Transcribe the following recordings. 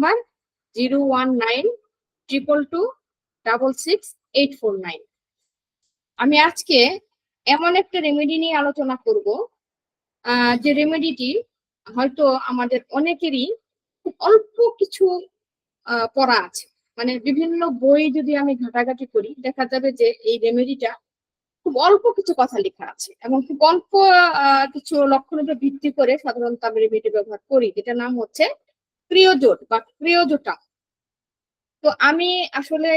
Number 01922266849। আমি আজকে এমন একটা রেমেডি নিয়ে আলোচনা করব, যে রেমেডিটি হয়তো আমাদের অনেকেরই খুব অল্প কিছু পড়া আছে। মানে বিভিন্ন বই যদি আমি ঘাটাঘাটি করি, দেখা যাবে যে এই রেমেডিটা খুব অল্প কিছু কথা লেখা আছে এবং খুব অল্প কিছু লক্ষণের উপর ভিত্তি করে সাধারণত আমি রেমেডি ব্যবহার করি, যেটার নাম হচ্ছে ক্রিওজোট বা ক্রিওজোটাম। তো আমি আসলে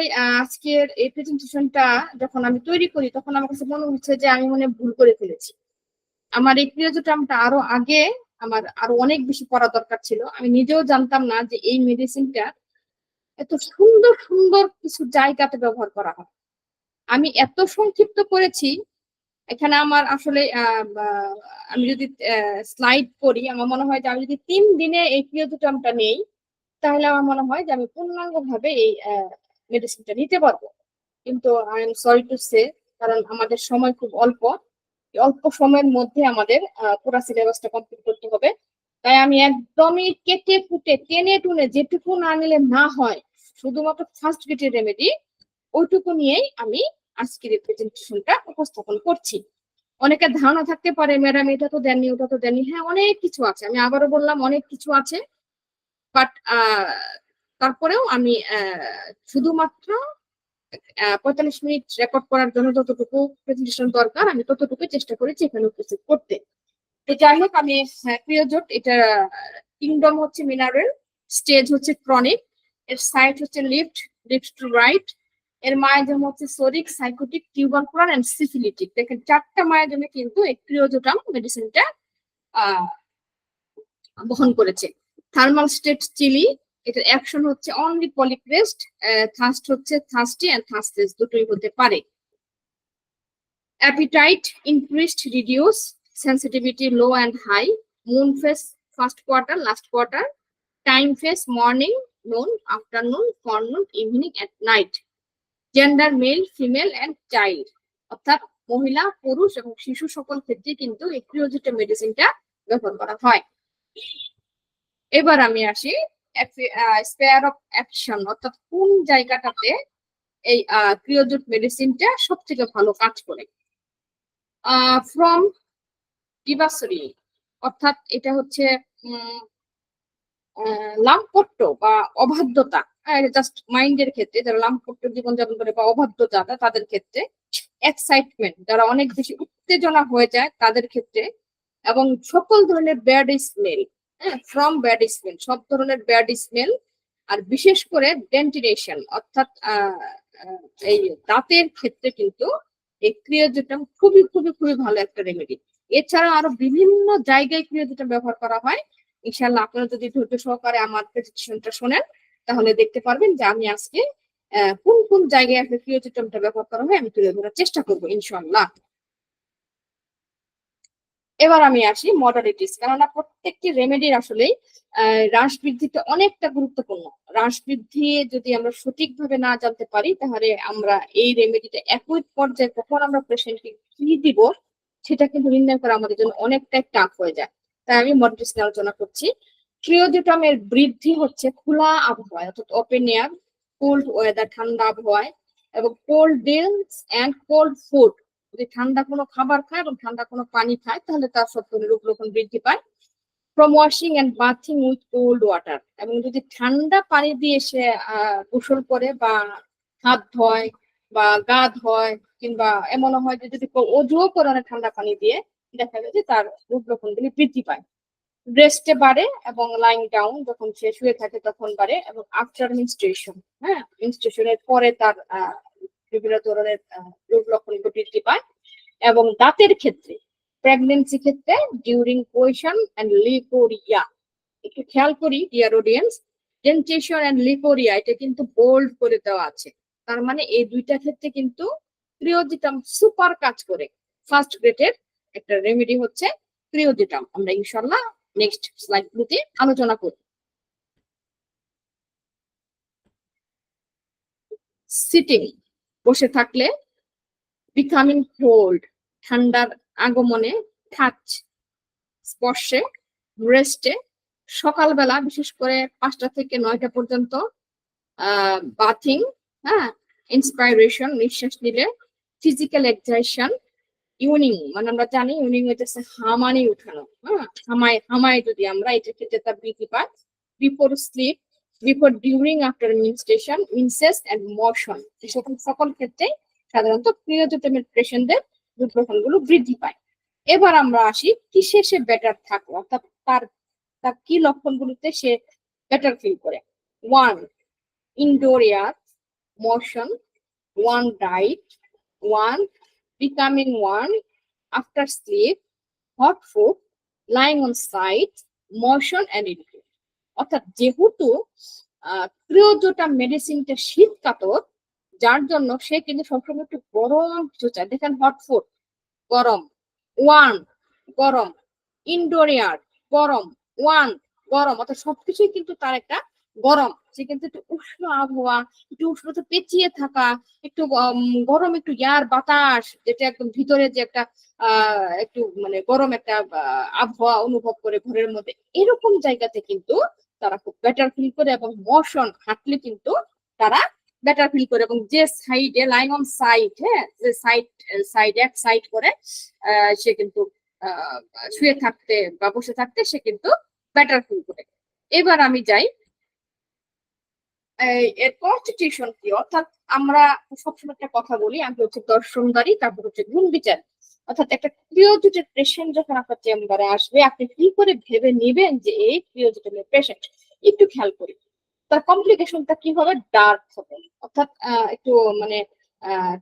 আজকের এই প্রেজেন্টেশনটা যখন আমি তৈরি করি, তখন আমার কাছে মনে হচ্ছে যে আমি মনে ভুল করে ফেলেছি। আমার এই ক্রিওজোটামটা আমার আরো অনেক বেশি পড়া দরকার ছিল। আমি নিজেও জানতাম না যে এই মেডিসিনটা এত সুন্দর সুন্দর কিছু জায়গাতে ব্যবহার করা হয়। আমি এত সংক্ষিপ্ত করেছি। এখানে আমার আসলে আমি যদি স্লাইড করি, আমার মনে হয় যে আমি যদি 3 দিনে এই ক্রিওজোটামটা নেই, তাহলে আমার মনে হয় যে আমি পূর্ণাঙ্গ ভাবে এই মেডিসিনটা নিতে পারবো। কিন্তু I am sorry to say, কারণ আমাদের সময় খুব অল্প। অল্প সময়ের মধ্যে আমাদের পুরো সিলেবাসটা কমপ্লিট করতে হবে। তাই আমি একদমই কেটে কুটে টেনে টুনে যেটুকু না নিলে না হয়, শুধুমাত্র ফার্স্ট গেটের রেমেডি ওইটুকু নিয়েই আমি আজকের প্রেজেন্টেশনটা উপস্থাপন করছি। অনেকের ধারণা থাকতে পারে, ম্যাডাম এটা তো দেননি, ওটা তো দেননি। হ্যাঁ, অনেক কিছু আছে, আমি আবারও বললাম অনেক কিছু আছে। বাট তারপরেও আমি শুধুমাত্র 45 মিনিট রেকর্ড করার জন্য যতটুকু প্রেজেন্টেশন দরকার, আমি ততটুকু চেষ্টা করেছি এখানে উপস্থিত করতে। তো যাই হোক, আমি ক্রিওজোট, এটা কিংডম হচ্ছে মিনারেল, স্টেজ হচ্ছে ক্রনিক, এর সাইট হচ্ছে লিফট টু রাইট, এর মায়াজম হচ্ছে psoric, sycotic, tubercular and syphilitic. দেখেন 4টা মায়াজমে কিন্তু এই ক্রিওজোটাম মেডিসিনটা বহন করেছে। থার্মাল স্টেট চিলি, এটার অ্যাকশন হচ্ছে অনলি পলিক্রেস্ট, থার্স্ট হচ্ছে থার্স্টি এন্ড থার্স্টলেস, দুটোই হতে পারে। Appetite increased, reduce, sensitivity low and high, moon phase first quarter, last quarter, time phase morning, noon, afternoon, forenoon, evening at night, gender mail, female and child, অর্থাৎ মহিলা, পুরুষ এবং শিশু সকল ক্ষেত্রে কিন্তু এই ক্রিওজোটাম মেডিসিনটা ব্যবহার করা হয়। এবার আমি আসি স্পেয়ার অফ অ্যাকশন, অর্থাৎ কোন জায়গাটাতে এই ক্রিওজোট মেডিসিনটা সব থেকে ভালো কাজ করে। ফ্রম ডিভাসরি, অর্থাৎ এটা হচ্ছে লাম্পট্য বা অবাধ্যতা, জাস্ট মাইন্ডের ক্ষেত্রে যারা লাম্পট্য জীবনযাপন করে বা অবাধ্য যারা, তাদের ক্ষেত্রে। এক্সাইটমেন্ট, যারা অনেক বেশি উত্তেজনা হয়ে যায় তাদের ক্ষেত্রে। এবং সকল ধরনের bad smell, from bad smell, সব ধরনের ব্যাড স্মেল। আর বিশেষ করে ডেন্টিনেশন, অর্থাৎ এই দাঁতের ক্ষেত্রে কিন্তু এই ক্রিওজোটাম খুবই খুবই খুবই ভালো একটা রেমেডি। এছাড়া আরো বিভিন্ন জায়গায় ক্রিওজোটাম ব্যবহার করা হয়। ইনশাল্লাহ আপনারা যদি ধৈর্য সহকারে আমার প্রেজেন্টেশনটা শোনেন, তাহলে দেখতে পারবেন যে আমি আজকে কোন কোন জায়গায় আসলে ক্রিওজোটামটা ব্যবহার করা হয় আমি তুলে ধরার চেষ্টা করবো ইনশাল্লাহ। এবার আমি আসি মডালিটিস, কেননা প্রত্যেকটি রেমেডির আসলে হ্রাস বৃদ্ধিতে অনেকটা গুরুত্বপূর্ণ। হ্রাস বৃদ্ধি যদি আমরা সঠিকভাবে না জানতে পারি, তাহলে আমরা এই রেমেডিটা একই পর্যায়ে কখন আমরা পেশেন্টকে কি দিব সেটা কিন্তু নির্ণয় করা আমাদের জন্য অনেকটাই টাফ হয়ে যায়। তাই আমি মডালিটিস নিয়ে আলোচনা করছি। ক্রিওজোটামের বৃদ্ধি হচ্ছে খোলা আবহাওয়ায়, অর্থাৎ ওপেন এয়ার, কোল্ড ওয়েদার, ঠান্ডা আবহাওয়ায়, এবং cold drinks and cold food, যদি ঠান্ডা কোনো খাবার খায় এবং ঠান্ডা কোনো পানি খায় তাহলে তার সব ধরনের রোগ লক্ষণ বৃদ্ধি পায়। From washing and bathing with cold water, এবং যদি ঠান্ডা পানি দিয়ে সে গোসল করে বা হাত ধোয় বা গা ধোয়, কিংবা এমনও হয় যে যদি অজুও করে অনেক ঠান্ডা পানি দিয়ে, দেখা যায় যে তার রোগ লক্ষণগুলি বৃদ্ধি পায়। রেস্টে বাড়ে এবং লাইং ডাউন, যখন সে শুয়ে থাকে তখন বাড়ে, এবং আফটার মেনস্ট্রুয়েশন, মেনস্ট্রুয়েশনের পরে তার বিভিন্ন ধরনের রোগ লক্ষণ বৃদ্ধি পায়। এবং দাঁতের ক্ষেত্রে, প্রেগনেন্সি ক্ষেত্রে, ডিউরিং কোয়েশন এন্ড লিপোরিয়া, একটু খেয়াল করি ডিয়ার অডিয়েন্স, ডেন্টেশন এন্ড লিপোরিয়া এটা কিন্তু বোল্ড করে দেওয়া আছে। তার মানে এই দুইটা ক্ষেত্রে কিন্তু ক্রিওজোটাম সুপার কাজ করে। ফার্স্ট গ্রেডের একটা রেমেডি হচ্ছে ক্রিওজোটাম। আমরা ইনশাল্লাহ নেক্সট স্লাইডগুলোতে আলোচনা করব। সিটিং, বসে থাকলে, বিকামিং কোল্ড, ঠান্ডার আগমনে, টাচ, স্পর্শে, রেস্টে, সকালবেলা বিশেষ করে 5টা থেকে 9টা পর্যন্ত বাথিং, হ্যাঁ, ইন্সপাইরেশন নিঃশ্বাস নিলে, ফিজিক্যাল এক্সারশন, ইউনিং মানে আমরা জানি ইউনিং হইতেছে হামানি উঠানো, হ্যাঁ, হামায় যদি আমরা এটা ক্ষেত্রে তার বৃদ্ধি পায়। Before sleep, before, during, after menstruation, ইনসেস্ট এন্ড মোশন, এই সকল ক্ষেত্রে সাধারণত পিরিয়ডোটামের পেশেন্টদের দুর্ঘটনাগুলো বৃদ্ধি পায়। এবার আমরা আসি কিসে সে বেটার থাকলো, অর্থাৎ তার তার কি লক্ষণগুলোতে সে বেটার ফিল করে। 1. Indoor air, motion. 1. Diet. 1. Becoming 1. After sleep, hot food, lying on side, motion and eating. অর্থাৎ যেহেতু ক্রিওজোটা মেডিসিনটা শীত কাতর, যার জন্য সে কিন্তু সবসময় একটু গরম কিছু চায়। দেখেন হট ফুড গরম, ওয়ান গরম, ইনডোর এয়ার গরম, ওয়ান গরম, অর্থাৎ সবকিছুই কিন্তু তার একটা গরম। সে কিন্তু একটু উষ্ণ আবহাওয়া, একটু উষ্ণতা পেঁচিয়ে থাকা, একটু গরম, একটু এয়ার বাতাস, যেটা একদম ভিতরে যে একটা একটু মানে গরম একটা আবহাওয়া অনুভব করে ঘরের মধ্যে, এরকম জায়গাতে কিন্তু তারা খুব বেটার ফিল করে। এবং মোশন হাঁটলে কিন্তু তারা বেটার ফিল করে। এবং যে সাইডে লাইং অন সাইড, হ্যাঁ, যে সাইড এক সাইড করে সে কিন্তু শুয়ে থাকতে বা বসে থাকতে সে কিন্তু বেটার ফিল করে। এবার আমি যাই এর কনস্টিটিউশন কি, অর্থাৎ আমরা সবসময় একটা কথা বলি, আমি হচ্ছে দর্শনদারি, তারপর হচ্ছে গুণ বিচার। অর্থাৎ একটা ক্রিওজোটের পেশেন্ট যখন আপনার চেম্বারে আসবে, আপনি কি করে ভেবে নেবেন যে এই ক্রিওজোটের পেশেন্ট, একটু খেয়াল করি তার কমপ্লিকেশনটা কি হবে, ডার্ক হবে। অর্থাৎ একটু মানে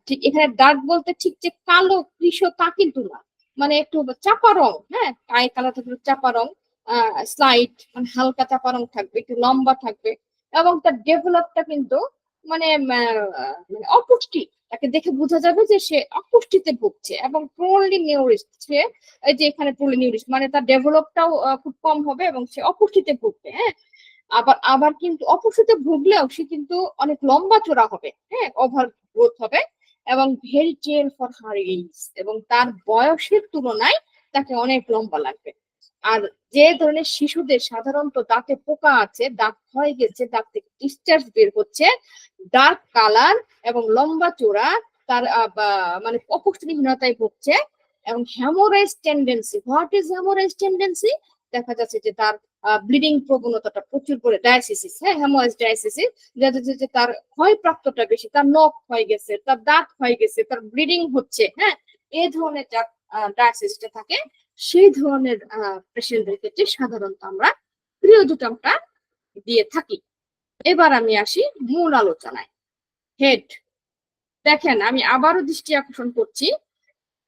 ঠিক এখানে ডার্ক বলতে ঠিক যে কালো কৃষ তা কিন্তু না, মানে একটু চাপা রং, হ্যাঁ, গায়ে কালো থাকবে, চাপা রং, স্লাইট মানে হালকা চাপা রং থাকবে, একটু লম্বা থাকবে। এবং তার ডেভেলপটা কিন্তু মানে অপুষ্টি, তাকে দেখে বোঝা যাবে যে সে অপুষ্টিতে ভুগছে। এবং প্রোনলি নিউরিস্ট, সে এই যে এখানে প্রোনলি নিউরিস্ট মানে তার ডেভেলপটাও খুব কম হবে এবং সে অপুষ্টিতে ভুগবে, হ্যাঁ। আবার কিন্তু অপুষ্টিতে ভুগলেও সে কিন্তু অনেক লম্বা চোরা হবে, হ্যাঁ, ওভার গ্রোথ হবে এবং very tall for her age, এবং তার বয়সের তুলনায় তাকে অনেক লম্বা লাগবে। আর যে ধরনের শিশুদের সাধারণত দাঁতে পোকা আছে, দাঁত ক্ষয়ে গেছে, দাঁত থেকে ডিসচার্জ বের হচ্ছে, ডার্ক কালার এবং লম্বা চোরা, তার মানে অপুষ্টিহীনতায় ভুগছে এবং haemorrhage tendency. What is haemorrhage tendency? দেখা যাচ্ছে যে তার ব্লিডিং প্রবণতাটা প্রচুর করে, ডায়াসিসিস, হ্যাঁ, হ্যামোরাইজ ডায়াসিসিস, দেখা যাচ্ছে যে তার ক্ষয়প্রাপ্তটা বেশি, তার নখ ক্ষয়ে গেছে, তার দাঁত ক্ষয়ে গেছে, তার ব্লিডিং হচ্ছে, হ্যাঁ, এই ধরনের যার ডায়াসিসটা থাকে, সেই ধরনের পেশেন্টদের ক্ষেত্রে সাধারণত আমরা ক্রিওজোটামটা দিয়ে থাকি। এবার আমি আসি মূল আলোচনায়। হেড, দেখেন আমি আবারও দৃষ্টি আকর্ষণ করছি,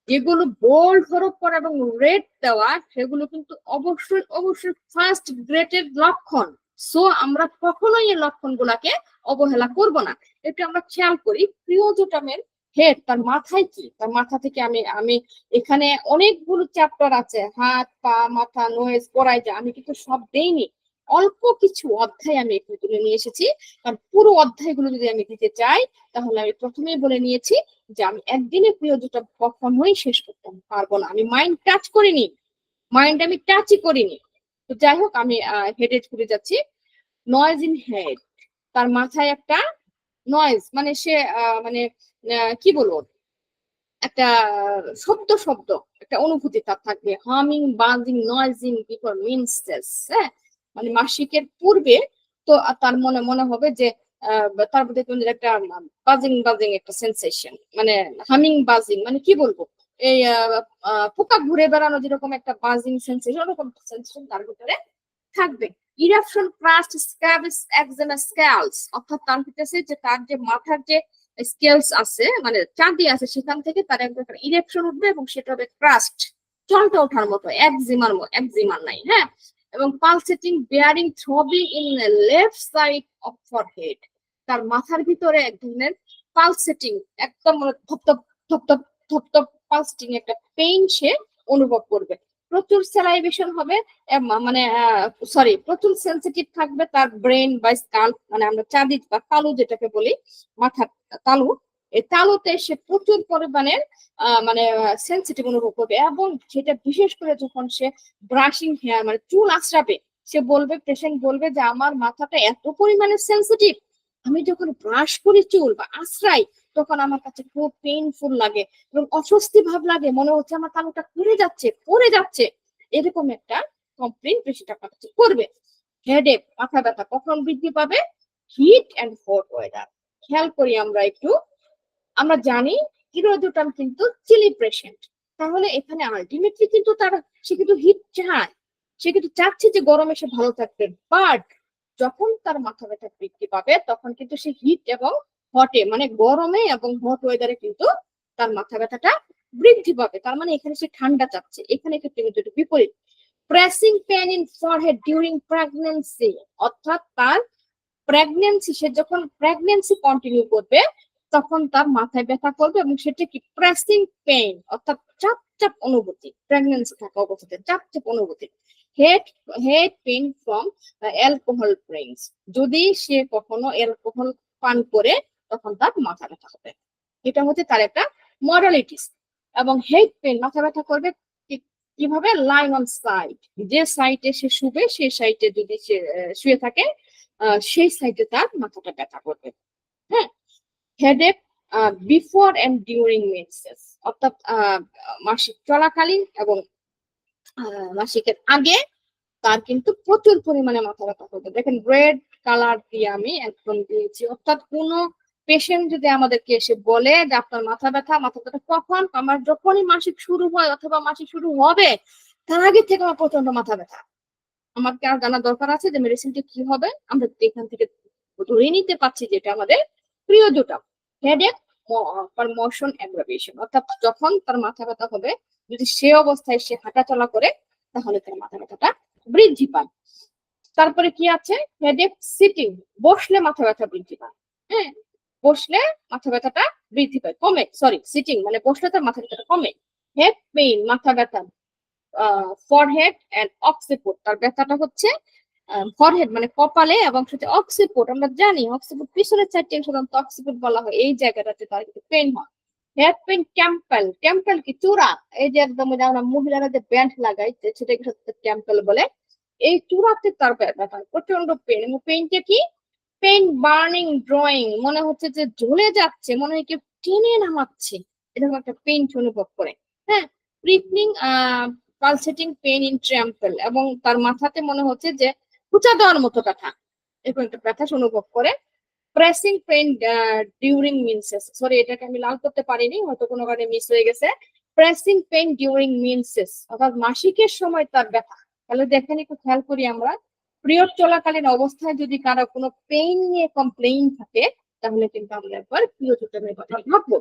যেগুলো বোল্ড হরফ করা এবং রেড দেওয়া সেগুলো কিন্তু অবশ্যই অবশ্যই ফার্স্ট গ্রেডের লক্ষণ। সো আমরা কখনোই এই লক্ষণগুলাকে অবহেলা করব না। একটু আমরা খেয়াল করি ক্রিওজোটামের হেড, তার মাথায় কি, তার মাথা থেকে আমি এখানে অনেকগুলো চ্যাপ্টার আছে, হাত পা মাথা নোজ পড়াই যায়, আমি কিন্তু সব দেইনি, অল্প কিছু অধ্যায় আমি এখানে তুলে নিয়ে এসেছি। কারণ পুরো অধ্যায়গুলো যদি আমি দিতে চাই তাহলে আমি প্রথমেই বলে নিয়েছি যে আমি একদিনে প্রিয়জোটা কখনোই শেষ করতে পারবো না। আমি মাইন্ড টাচ করিনি, মাইন্ড আমি টাচই করিনি। তো যাই হোক, আমি হেডে ঘুরে যাচ্ছি। নয়েজ ইন হেড, তার মাথায় একটা নয়েজ মানে সে মানে কি বলবো, একটা শব্দ একটা অনুভূতি তার থাকবে। হামিং, বাজিং, নয়েজিং বিফোর মেনস্ট্রেস, হ্যাঁ, মানে মাসিকের পূর্বে তো তার মনে মনে হবে যে তার মধ্যে একটা বাজিং বাজিং একটা সেন্সেশন, মানে হামিং বাজিং মানে কি বলবো, এই পোকা ঘুরে বেড়ানো যেরকম একটা বাজিং সেন্সেশন, ওরকম সেন্সেশন তার ভিতরে থাকবে। ইরাপশন, ক্রাস্ট, স্ক্যাবস, এক্সেমা, স্ক্যালস, অর্থাৎ তার হইতেছে যে তার যে মাথার যে স্কেলস আছে মানে চাঁদি আছে, সেখান থেকে তার একটা ইরেকশন উঠবে এবং সেটা হবে ক্রাস্ট, জলটা ওঠার মতো, একজিমার নাই, হ্যাঁ। এবং pulsating, bearing, throbbing in left side of forehead, তার মাথার ভিতরে এক ধরনের পালসেটিং, একদম ধপধপ ধপধপ ধপধপ পালসেটিং একটা পেইন সে অনুভব করবে। প্রচুর স্যালাইভেশন হবে, মানে সরি প্রচুর সেন্সিটিভ থাকবে তার ব্রেন বা স্কাল, মানে আমরা চাঁদি বা তালু যেটাকে বলি, মাথার তালু, এই তালুতে সে প্রচুর পরিমাণে মানে সেন্সিটিভ অনুভব করবে। এবং সেটা বিশেষ করে যখন সে ব্রাশিং হেয়ার মানে চুল আঁচড়াবে, সে বলবে, পেশেন্ট বলবে যে আমার মাথাটা এত পরিমাণে সেন্সিটিভ, আমি যখন ব্রাশ করি চুল বা আশ্রাই তখন আমার কাছে খুব পেইনফুল লাগে এবং অস্বস্তি ভাব লাগে, মনে হচ্ছে আমার কানটা ঘুরে যাচ্ছে পড়ে যাচ্ছে, এরকম একটা কমপ্লেন পেশেন্ট আপনার কাছে করবে। হেডেক, মাথা ব্যথা কখন বৃদ্ধি পাবে? Heat and hot weather. খেয়াল করি আমরা একটু, আমরা জানি ইরোডোটাম কিন্তু চিলি পেশেন্ট, তাহলে এখানে আলটিমেটলি কিন্তু সে কিন্তু হিট চায়, সে কিন্তু চাচ্ছে যে গরমে সে ভালো থাকবে, বাট যখন তার মাথা ব্যথা বৃদ্ধি পাবে তখন কিন্তু সে হিট এবং হটে মানে গরমে এবং হট ওয়েদারে কিন্তু তার মাথা ব্যথাটা বৃদ্ধি পাবে। তার মানে এখানে সে ঠান্ডা চাচ্ছে, এখানে কিন্তু বিপরীত। Pressing pain in forehead during pregnancy, অর্থাৎ তার প্রেগন্যান্সি, সে যখন প্রেগন্যান্সি কন্টিনিউ করবে তখন তার মাথায় ব্যথা করবে এবং সেটা কি প্রেসিং পেইন, অর্থাৎ চাপ চাপ অনুভূতি, প্রেগন্যান্সি থাকা অবস্থাতে চাপ চাপ অনুভূতি। Head head pain from alcohol drinks, যদি সে কখনো অ্যালকোহল পান করে তখন তার মাথা ব্যথা হবে। এটা হচ্ছে তার একটা মডালিটিস। এবং হেড পেইন, মাথা ব্যথা করবে কিভাবে? লাইন অন সাইড, যে সাইডে সে শুবে সেই সাইডে যদি সে শুয়ে থাকে সেই সাইডে তার মাথাটা ব্যথা করবে। হ্যাঁ, headache before and during menses, অর্থাৎ মাসিক চলাকালীন এবং মাসিকের আগে তার কিন্তু প্রচুর পরিমাণে মাথা ব্যথা করবে। দেখেন রেড কালার দিয়ে আমি একদম দিয়েছি, অর্থাৎ কোন পেশেন্ট যদি আমাদেরকে এসে বলে যে আপনার মাথা ব্যথা কখন, আমার যখনই মাসিক শুরু হয় অথবা মাসিক শুরু হবে তার আগে থেকে আমার প্রচন্ড মাথা ব্যথা, আমার কি আর জানার দরকার আছে যে মেডিসিনটা কি হবে? আমরা এখান থেকে ধরে নিতে পারছি যেটা আমাদের পিরিয়ডোটাম। হেডেক ফর মোশন অ্যাগ্রাভেশন, অর্থাৎ যখন তার মাথা ব্যথা হবে যদি সে অবস্থায় সে হাঁটাচলা করে তাহলে তার মাথা ব্যথাটা বৃদ্ধি পায়। তারপরে কি আছে? হেডেক সিটিং, বসলে মাথা ব্যথা বৃদ্ধি পায়। হ্যাঁ, বসলে মাথা ব্যথাটা বৃদ্ধি পায়, কমে, সরি সিটিং মানে বসলে তার মাথা ব্যথাটা কমে। হেড পেইন, মাথা ব্যথা ফরহেড এন্ড অক্সিপুট, তার ব্যথাটা হচ্ছে ফরহেড মানে কপালে এবং সাথে অক্সিপুট, আমরা জানি অক্সিপুট পিছনের সাইডে সাধারণত অক্সিপুট বলা হয়, এই জায়গাটাতে তার কিন্তু পেইন হয়। হেড পেইন টেম্পল, টেম্পল কি চূড়া, এই যে একদম আমরা মহিলারা যে ব্যান্ড লাগাই সেটাকে টেম্পল বলে, এই চূড়াতে তার ব্যথা প্রচন্ড পেইন। এবং পেইনটা কি? পেইন বার্নিং ড্রয়িং, মনে হচ্ছে যে জ্বলে যাচ্ছে, মনে হয় কেউ টেনে নামাচ্ছে, এরকম একটা পেইন অনুভব করে। হ্যাঁ, প্রিকনিং পালসেটিং পেইন ইন ট্রাম্পল, এবং তার মাথাতে মনে হচ্ছে যে খুঁচা দেওয়ার মতো ব্যথা, এরকম একটা ব্যথা অনুভব করে। Pressing pain during menses, sorry এটাকে আমি লাল করতে পারিনি, হয়তো কোনো কারণে মিস হয়ে গেছে। প্রেসিং পেইন ডিউরিং মেন্সেস, অর্থাৎ মাসিকের সময় তার ব্যথা। তাহলে দেখেন একটু খেয়াল করি আমরা, পিরিয়ড চলাকালীন অবস্থায় যদি কারো কোনো পেইন নিয়ে কমপ্লেইন থাকে তাহলে কিন্তু আমরা একবার পিরিয়ডের কথা ভাববো।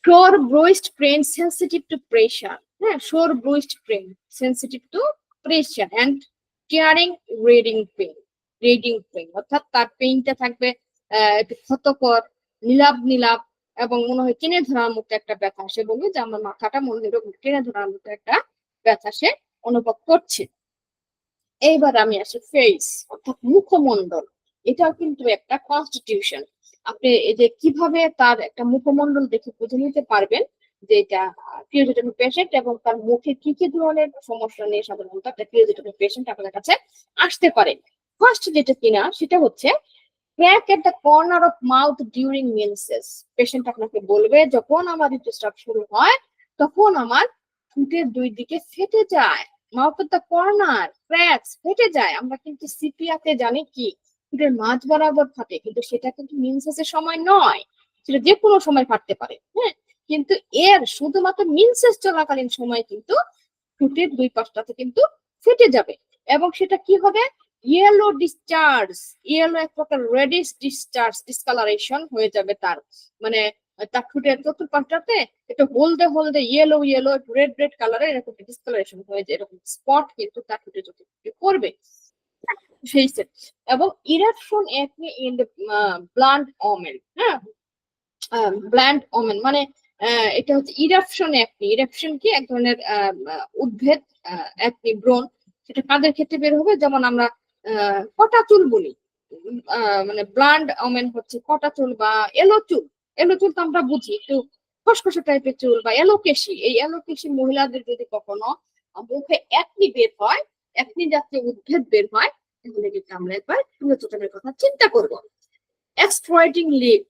Sore bruised pain sensitive to pressure, হ্যাঁ, sore bruised pain sensitive to pressure and tearing rending pain, অর্থাৎ তার পেইনটা থাকবে একটু ক্ষতকর, নীলাভ নীলাভ এবং মনে হয় টেনে ধরার মতো একটা ব্যথা। সে বলবে যে আমার মাথাটা মনে হয় টেনে ধরার মতো একটা ব্যথা সে অনুভব করছে। এইবার আমি আসি ফেস, অর্থাৎ মুখমণ্ডল, এটাও কিন্তু একটা কনস্টিটিউশন। আপনি এই যে কিভাবে তার একটা মুখমণ্ডল দেখে বুঝে নিতে পারবেন যে এটা পিরিয়ডের পেশেন্ট এবং তার মুখে কি কি ধরনের সমস্যা নিয়ে সাধারণত একটা পিরিয়ডের পেশেন্ট আপনার কাছে আসতে পারে। ফার্স্ট যেটা কিনা সেটা হচ্ছে crack at the corner of mouth during menses. Patient আপনাকে বলবে যখন আমার ঋতুস্রাব শুরু হয় তখন আমার ঠোঁটের দুই দিকে ফেটে যায়, mouth of the corner cracks, ফেটে যায়। আমরা কিন্তু সিপিয়াতে জানি কি ঠোঁটের মাঝ বরাবর ফাটে, কিন্তু সেটা কিন্তু মেন্সেসের সময় নয়, সেটা যে কোনো সময় ফাটতে পারে। হ্যাঁ, কিন্তু এর শুধুমাত্র মেন্সেস চলাকালীন সময় কিন্তু ঠোঁটের দুই পাশটাতে কিন্তু ফেটে যাবে এবং সেটা কি হবে? ইয়েলো ডিসচার্জ, ইয়েলো এক প্রকার রেডিশ ডিসচার্জ, ডিসকালারেশন হয়ে যাবে তার, মানে তার ঠোঁটের চতুর্পাশটাতে একটু হলদে হলদে ইয়েলো ইয়েলো রেড রেড কালারের এরকম ডিসকালারেশন হয়ে যায়, এরকম স্পট কিন্তু তার ঠোঁটে চতুর্পাশে পড়বে সেই সেট। এবং eruption acne in the blunt women, হ্যাঁ, ব্ল্যান্ড ওমেন মানে এটা হচ্ছে ইরাপশন একনি। ইরাপশন কি? এক ধরনের উদ্ভেদ, একনি ব্রণ, সেটা কাদের ক্ষেত্রে বের হবে? যেমন আমরা কটা চুল বলি, মানে ব্লান্ড ওমেন হচ্ছে কটা চুল বা এলো চুল। এলো চুল তো আমরা বুঝি একটু খসখসে টাইপের চুল বা এলোকেশি, এই এলোকেশি মহিলাদের যদি কখনো মুখে একনি বের হয় একনি জাতীয় উদ্ভিদ বের হয়, তাহলে কিন্তু আমরা একবার ক্রিওজোটমের কথা চিন্তা করব। এক্সপ্লয়েটিং লিভ,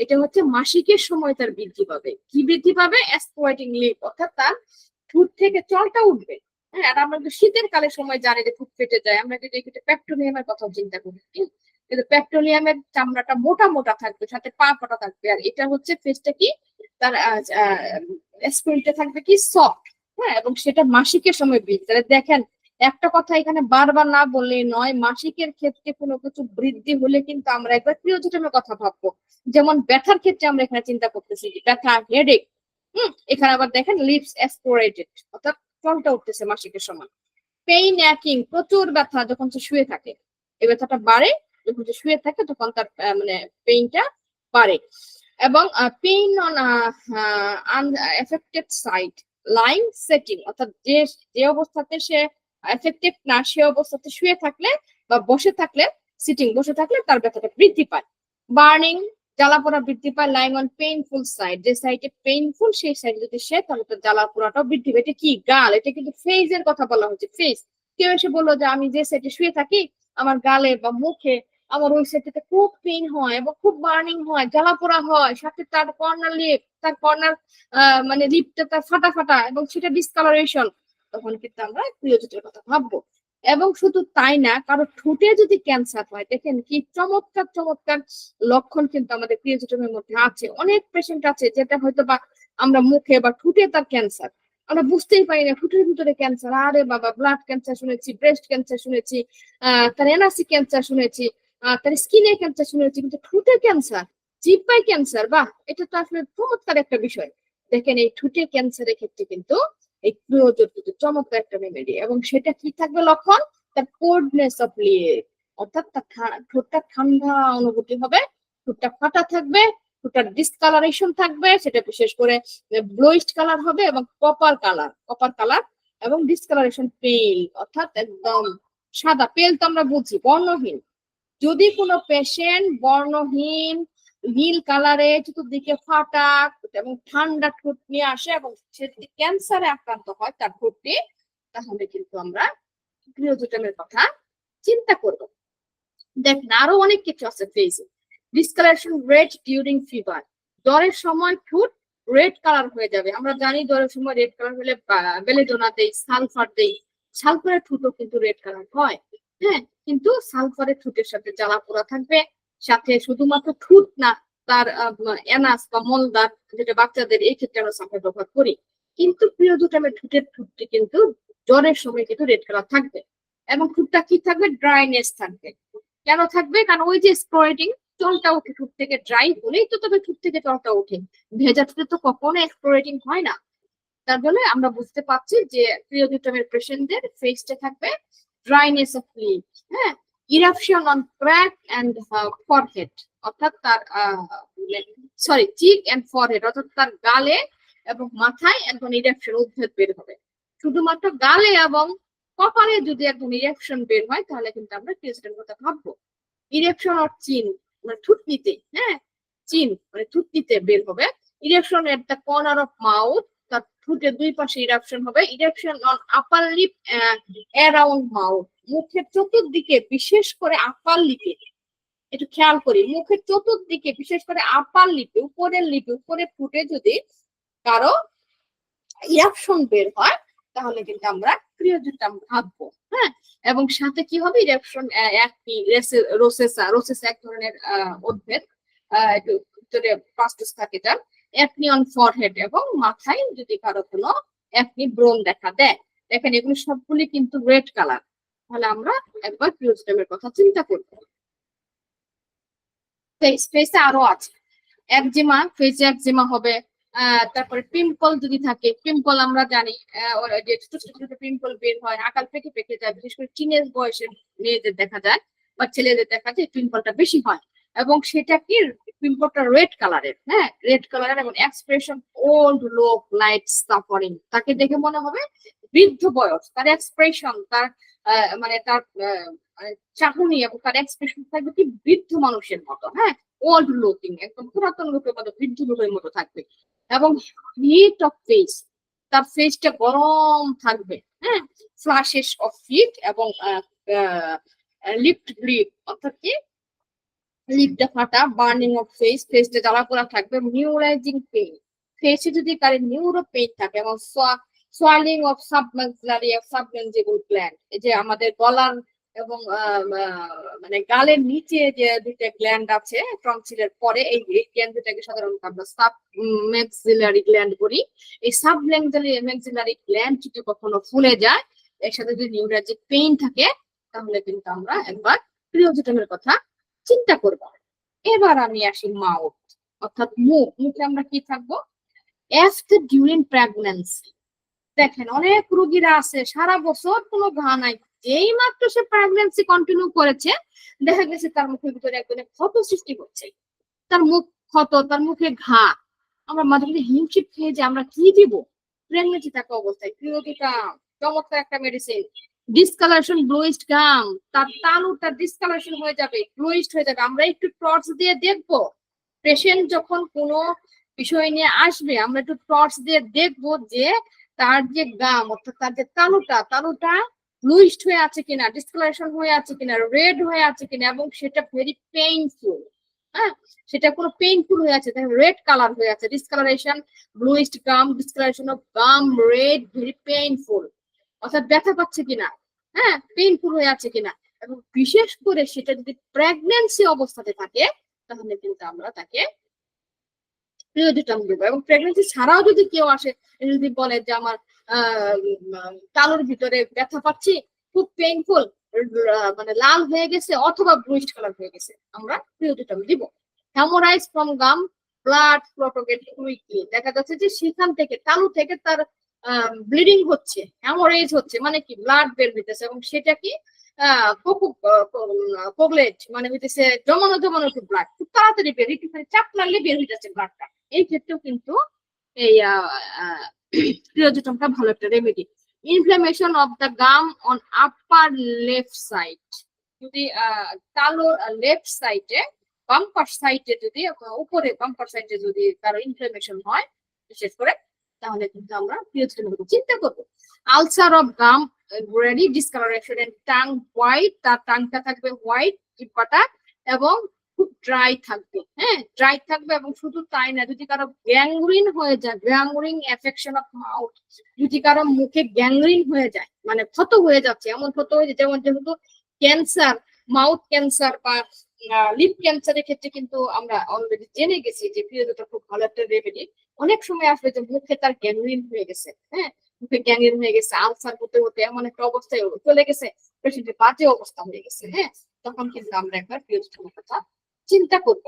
এটা হচ্ছে মাসিকের সময় তার বৃদ্ধি পাবে। কি বৃদ্ধি পাবে? এক্সপ্লয়েটিং লিভ, অর্থাৎ তার ঠোঁট থেকে চলটা উঠবে। হ্যাঁ, আর আমরা শীতের কালের সময় জানি যে ঠোঁট ফেটে যায়, আমরা যদি পেট্রোলিয়ামের কথা চিন্তা করি, কিন্তু পেট্রোলিয়ামের চামড়াটা মোটা মোটা থাকবে, সাথে পা পাটা থাকবে, আর এটা হচ্ছে ফেসটা কি তার স্কিনটা থাকবে কি সফট। হ্যাঁ, এবং সেটা মাসিকের সময় বৃদ্ধি। তাহলে দেখেন, একটা কথা এখানে বারবার না বললেই নয়, মাসিকের ক্ষেত্রে কোনো কিছু বৃদ্ধি হলে কিন্তু আমরা একবার ক্রিওজোটমের কথা ভাববো। যেমন ব্যথার ক্ষেত্রে আমরা এখানে চিন্তা করতেছি ব্যথা, হেডেক। এখানে আবার দেখেন লিপস এক্সপ্লোরেটেড, অর্থাৎ চলটা উঠতেছে মাসিকের সময়। পেইন অ্যাকিং, প্রচুর ব্যথা যখন সে শুয়ে থাকে, এই ব্যথাটা বাড়ে। যখন সে শুয়ে থাকে তখন তার মানে পেইনটা বাড়ে। এবং pain on unaffected side, lying setting, অর্থাৎ যে অবস্থাতে সে এফেক্টেড না, সে অবস্থাতে শুয়ে থাকলে বা বসে থাকলে, সিটিং বসে থাকলে তার ব্যথাটা বৃদ্ধি পায়। বার্নিং, জ্বালা পোড়া বৃদ্ধি পায়। লাইং অন পেইনফুল সাইড, যে সাইডে পেইনফুল সেই সাইডে যদি সে, তাহলে তার জ্বালা পোড়াটাও বৃদ্ধি পায়। এটা কি? গাল। এটা কিন্তু ফেজের কথা বলা হচ্ছে, ফেস। কেউ এসে বললো যে আমি যে সাইডে শুয়ে থাকি, আমার গালে বা মুখে আমার ওই সাইডটাতে খুব পেইন হয় এবং খুব বার্নিং হয়, জ্বালা পোড়া হয়, সাথে তার কর্নার লিপ, তার কর্নার মানে লিপটা তার ফাটা ফাটা এবং সেটা ডিসকালারেশন, তখন কিন্তু আমরা ক্রিওজোটের কথা ভাববো। এবং শুধু তাই না, কারো ঠোঁটে যদি ক্যান্সার হয়, দেখেন কি চমৎকার চমৎকার লক্ষণ কিন্তু আমাদের ক্রিওজোটমের মধ্যে আছে। অনেক পেশেন্ট আছে যেটা হয়তো বা আমরা মুখে বা ঠোঁটে তার ক্যান্সার, আমরা বুঝতেই পারি না ঠোঁটের ভিতরে ক্যান্সার। আরে বাবা, ব্লাড ক্যান্সার শুনেছি, ব্রেস্ট ক্যান্সার শুনেছি, তার এনআরসি ক্যান্সার শুনেছি, তার স্কিনে ক্যান্সার শুনেছি, কিন্তু ঠোঁটে ক্যান্সার, জিহ্বায় ক্যান্সার, বাহ, এটা তো আসলে চমৎকার একটা বিষয়। দেখেন এই ঠোঁটে ক্যান্সারের ক্ষেত্রে কিন্তু এই ক্রিওজোট কিন্তু চমৎকার একটা রেমেডি। এবং সেটা কি থাকবে লক্ষণ? তার কোল্ডনেস অফ লিপ, অর্থাৎ তার ঠোঁটটা ঠান্ডা অনুভূতি হবে, ঠোঁটটা ফাটা থাকবে, ঠোঁটটার ডিসকালারেশন থাকবে, সেটা বিশেষ করে ব্লুইশ কালার হবে এবং কপার কালার এবং ডিসকালারেশন পেল, অর্থাৎ একদম সাদা। পেল তো আমরা বুঝি বর্ণহীন। যদি কোনো পেশেন্ট বর্ণহীন নীল কালারে চতুর্দিকে ফাটা এবং ঠান্ডা ঠোঁট নিয়ে আসে এবং সে যদি ক্যান্সারে আক্রান্ত হয় তার ঠোঁটটি, তাহলে কিন্তু আমরা ক্রিওজোটমের কথা চিন্তা করব। দেখেন আরো অনেক কিছু আছে ফেসে। ডিসকালারেশন রেড ডিউরিং ফিভার, জ্বরের সময় ঠোঁট রেড কালার হয়ে যাবে। আমরা জানি জ্বরের সময় রেড কালার হলে বেলেডোনা দেই, সালফার দেই, সালফারের ঠোঁটও কিন্তু রেড কালার হয়। হ্যাঁ, কিন্তু সালফারের ঠোঁটের সাথে জ্বালা পোড়া থাকবে, সাথে শুধুমাত্র ঠোঁট না, তার এনাস বা মলদার, যেটা বাচ্চাদের, এই ক্ষেত্রে আমরা সালফার ব্যবহার করি। কিন্তু ক্রিওজোটমের ঠোঁটটি কিন্তু জ্বরের সময় কিন্তু রেড কালার থাকবে। এবং ঠোঁটটা কি থাকবে? ড্রাইনেস থাকবে। কেন থাকবে? কারণ ওই যে স্ক্রয়েডিং, জলটা উঠে ঠোঁট থেকে, ড্রাই হলেই তো তবে ঠোঁট থেকে জলটা ওঠে, ভেজা ঠোঁটে তো কখনো এক্সপ্লোরেটিং হয় না। তার জন্য আমরা বুঝতে পারছি যে ক্রিওজোটমের পেশেন্টদের ফেসটা থাকবে ড্রাইনেস অফ লিপ। হ্যাঁ, eruption on crack and forehead, অর্থাৎ তার চিক এন্ড ফরহেড, অর্থাৎ তার গালে এবং মাথায় একদম ইরাপশন, উদ্ভেদ বের হবে। শুধুমাত্র গালে এবং কপালে যদি একদম ইরেকশন বের হয়, তাহলে কিন্তু আমরা ক্রিওজোটের কথা ভাববো। ইরেকশন অর চিন, মানে থুতনিতে, হ্যাঁ, চিন মানে থুতনিতে বের হবে। Eruption at the corner of mouth, তার ঠোঁটের দুই পাশে ইরেকশন হবে। Eruption on upper lip around mouth, মুখের চতুর্দিকে, বিশেষ করে আপার লিপে, একটু খেয়াল করি, মুখের চতুর্দিকে বিশেষ করে আপার লিপে, উপরের লিপে, উপরের ঠোঁটে যদি কারো ইরেকশন বের হয়, তাহলে কিন্তু আমরা ক্রিওজোটম ভাববো। হ্যাঁ, এবং সাথে কি হবে? ইরেকশন রোসেসা এক ধরনের উদ্ভিদ, একটু ভিতরে পাস্টাস থাকে, তার অ্যাকনি অন ফরহেড, এবং মাথায় যদি কারো কোনো অ্যাকনি ব্রণ দেখা দেয়। দেখেন এগুলো সবগুলি কিন্তু রেড কালার। তাহলে আমরা একবার ক্রিওজোটমের কথা চিন্তা করবো। ফেসে আরো আছে একজিমা, ফেসে একজিমা হবে। তারপরে পিম্পল যদি থাকে, পিম্পল আমরা জানি যে ছোট ছোট ছোট পিম্পল বের হয়, আকাল পেকে পেকে যায়, বিশেষ করে টিনেজ বয়সের মেয়েদের দেখা যায় বা ছেলেদের দেখা যায় পিম্পলটা বেশি হয়। এবং সেটা কি, পিম্পলটা রেড কালারের, হ্যাঁ, রেড কালারের, এবং এক্সপ্রেশন ওল্ড লোক লাইট সাফারিং, তাকে দেখে মনে হবে বৃদ্ধ বয়স। তার এক্সপ্রেশন, তার মানে তার চাহনি এবং তার এক্সপ্রেশন থাকবে কি বৃদ্ধ মানুষের মতো। হ্যাঁ, ওল্ড লুকিং, একদম পুরাতন লোকের মতো, বৃদ্ধ লোকের মতো থাকবে। এবং হিট অফ ফেস, তার ফেসটা গরম থাকবে, হ্যাঁ, ফ্লাশেস অফ ফিট এবং লিফট ব্লিড, অর্থাৎ কি লিপটা ফাটা, বার্নিং অফ ফেস, ফেসটা জ্বালা পোড়া থাকবে, নিউরাইজিং পেইন, ফেসে যদি কারো নিউরো পেইন থাকে, এবং সোয়ালিং অফ সাবম্যাক্সিলারি সাবমেনজিবল গ্ল্যান্ড, এই যে আমাদের গলার এবং মানে গালের নিচে যে দুইটা গ্ল্যান্ড আছে টনসিলের পরে, এই গ্ল্যান্ড দুটাকে সাধারণত আমরা সাবম্যাক্সিলারি গ্ল্যান্ড বলি। এই সাবম্যাক্সিলারি গ্ল্যান্ড যদি কখনো ফুলে যায়, এর সাথে যদি নিউরাইজিক পেইন থাকে, তাহলে কিন্তু আমরা একবার পিরিয়ডের কথা চিন্তা করব। এবার আমি আসি মাউথ, অর্থাৎ মুখ। মুখে আমরা কি থাকবো? আফটার ডিউরিং প্রেগন্যান্সি, দেখেন অনেক রোগীরা আছে সারা বছর কোনো ঘা নাই, যেই মাত্র সে প্রেগন্যান্সি কন্টিনিউ করেছে, দেখা গেছে তার মুখের ভিতরে একদম ক্ষত সৃষ্টি করছে, তার মুখ ক্ষত, তার মুখে ঘা। আমরা মাঝে মাঝে হিমশিম খেয়ে যে আমরা কি দিব প্রেগনেন্সি থাকা অবস্থায়? প্রিয়দিকা চমৎকার একটা মেডিসিন, ডিসকালারেশন ব্লুইস্ট গাম, তার তালুটা ডিসকালারেশন হয়ে যাবে, ব্লুইস্ট হয়ে যাবে। আমরা একটু টর্চ দিয়ে দেখবো, পেশেন্ট যখন কোনো বিষয় নিয়ে আসবে, আমরা একটু টর্চ দিয়ে দেখবো যে তার যে গাম, অর্থাৎ তার যে তালুটা ব্লুইস্ট হয়ে আছে কিনা, ডিসকালারেশন হয়ে আছে কিনা, রেড হয়ে আছে কিনা, এবং সেটা ভেরি পেইনফুল, হ্যাঁ, সেটা কোনো পেইনফুল হয়ে আছে, রেড কালার হয়ে আছে, discolouration bluish gum, discolouration of gum red, very painful, অর্থাৎ ব্যথা পাচ্ছে কিনা, হ্যাঁ, পেইনফুল হয়ে আছে কিনা। এবং বিশেষ করে সেটা যদি প্রেগনেন্সি অবস্থাতে থাকে, তাহলে কিন্তু আমরা তাকে পিরিয়ডিটাম দেবো। এবং প্রেগনেন্সি ছাড়াও যদি কেউ আসে, যদি বলে যে আমার তালুর ভিতরে ব্যথা পাচ্ছি, খুব পেইনফুল, মানে লাল হয়ে গেছে অথবা ব্লুইশ কালার হয়ে গেছে, আমরা পিরিয়ডিটাম দিব। Haemorrhage from gum, blood propagate quickly, দেখা যাচ্ছে যে সেখান থেকে, তালু থেকে তার ব্লিডিং হচ্ছে, হ্যামোরেজ হচ্ছে, মানে কি ব্লাড বের হইতেছে, এবং সেটা কি কোগলেট, মানে হইতেছে জমানো ব্লাড খুব তাড়াতাড়ি বের, একটুখানি চাপ লাগলে বের হয়ে যাচ্ছে ব্লাডটা। এই ক্ষেত্রেও কিন্তু এই পিরিয়ডিটামটা ভালো একটা remedy. Inflammation of the gum on upper left side, যদি তালুর লেফট সাইডে, বাম্পার সাইডে যদি, উপরে বাম্পার সাইডে যদি কারো ইনফ্লামেশন হয় বিশেষ করে, তাহলে কিন্তু আমরা পিরিয়ডিটামের কথা চিন্তা করবো। Ulcer of gum ready, discoloration and tongue white, তার টাংটা থাকবে হোয়াইট, জিহ্বাটা, এবং খুব ড্রাই থাকবে, হ্যাঁ, ড্রাই থাকবে। এবং শুধু তাই না, যদি কারো গ্যাংগ্রিন হয়ে যায়, গ্যাংগ্রিন এফেকশন অফ মাউথ, যদি কারো মুখে গ্যাংগ্রিন হয়ে যায়, মানে ক্ষত হয়ে যাচ্ছে, এমন ক্ষত হয়ে যায়, যেমন যেহেতু ক্যান্সার, মাউথ ক্যান্সার বা লিপ ক্যান্সারের ক্ষেত্রে কিন্তু আমরা অলরেডি জেনে গেছি যে পিরিয়ডটা খুব ভালো একটা রেমেডি। অনেক সময় আসবে যে মুখে তার গ্যাংগ্রিন হয়ে গেছে, হ্যাঁ, মুখে গ্যাংগ্রিন হয়ে গেছে, আলসার হতে হতে এমন একটা অবস্থায় চলে গেছে, পেশেন্টের বাজে অবস্থা হয়ে গেছে, হ্যাঁ, তখন কিন্তু আমরা একবার পিরিয়ডটার কথা চিন্তা করব।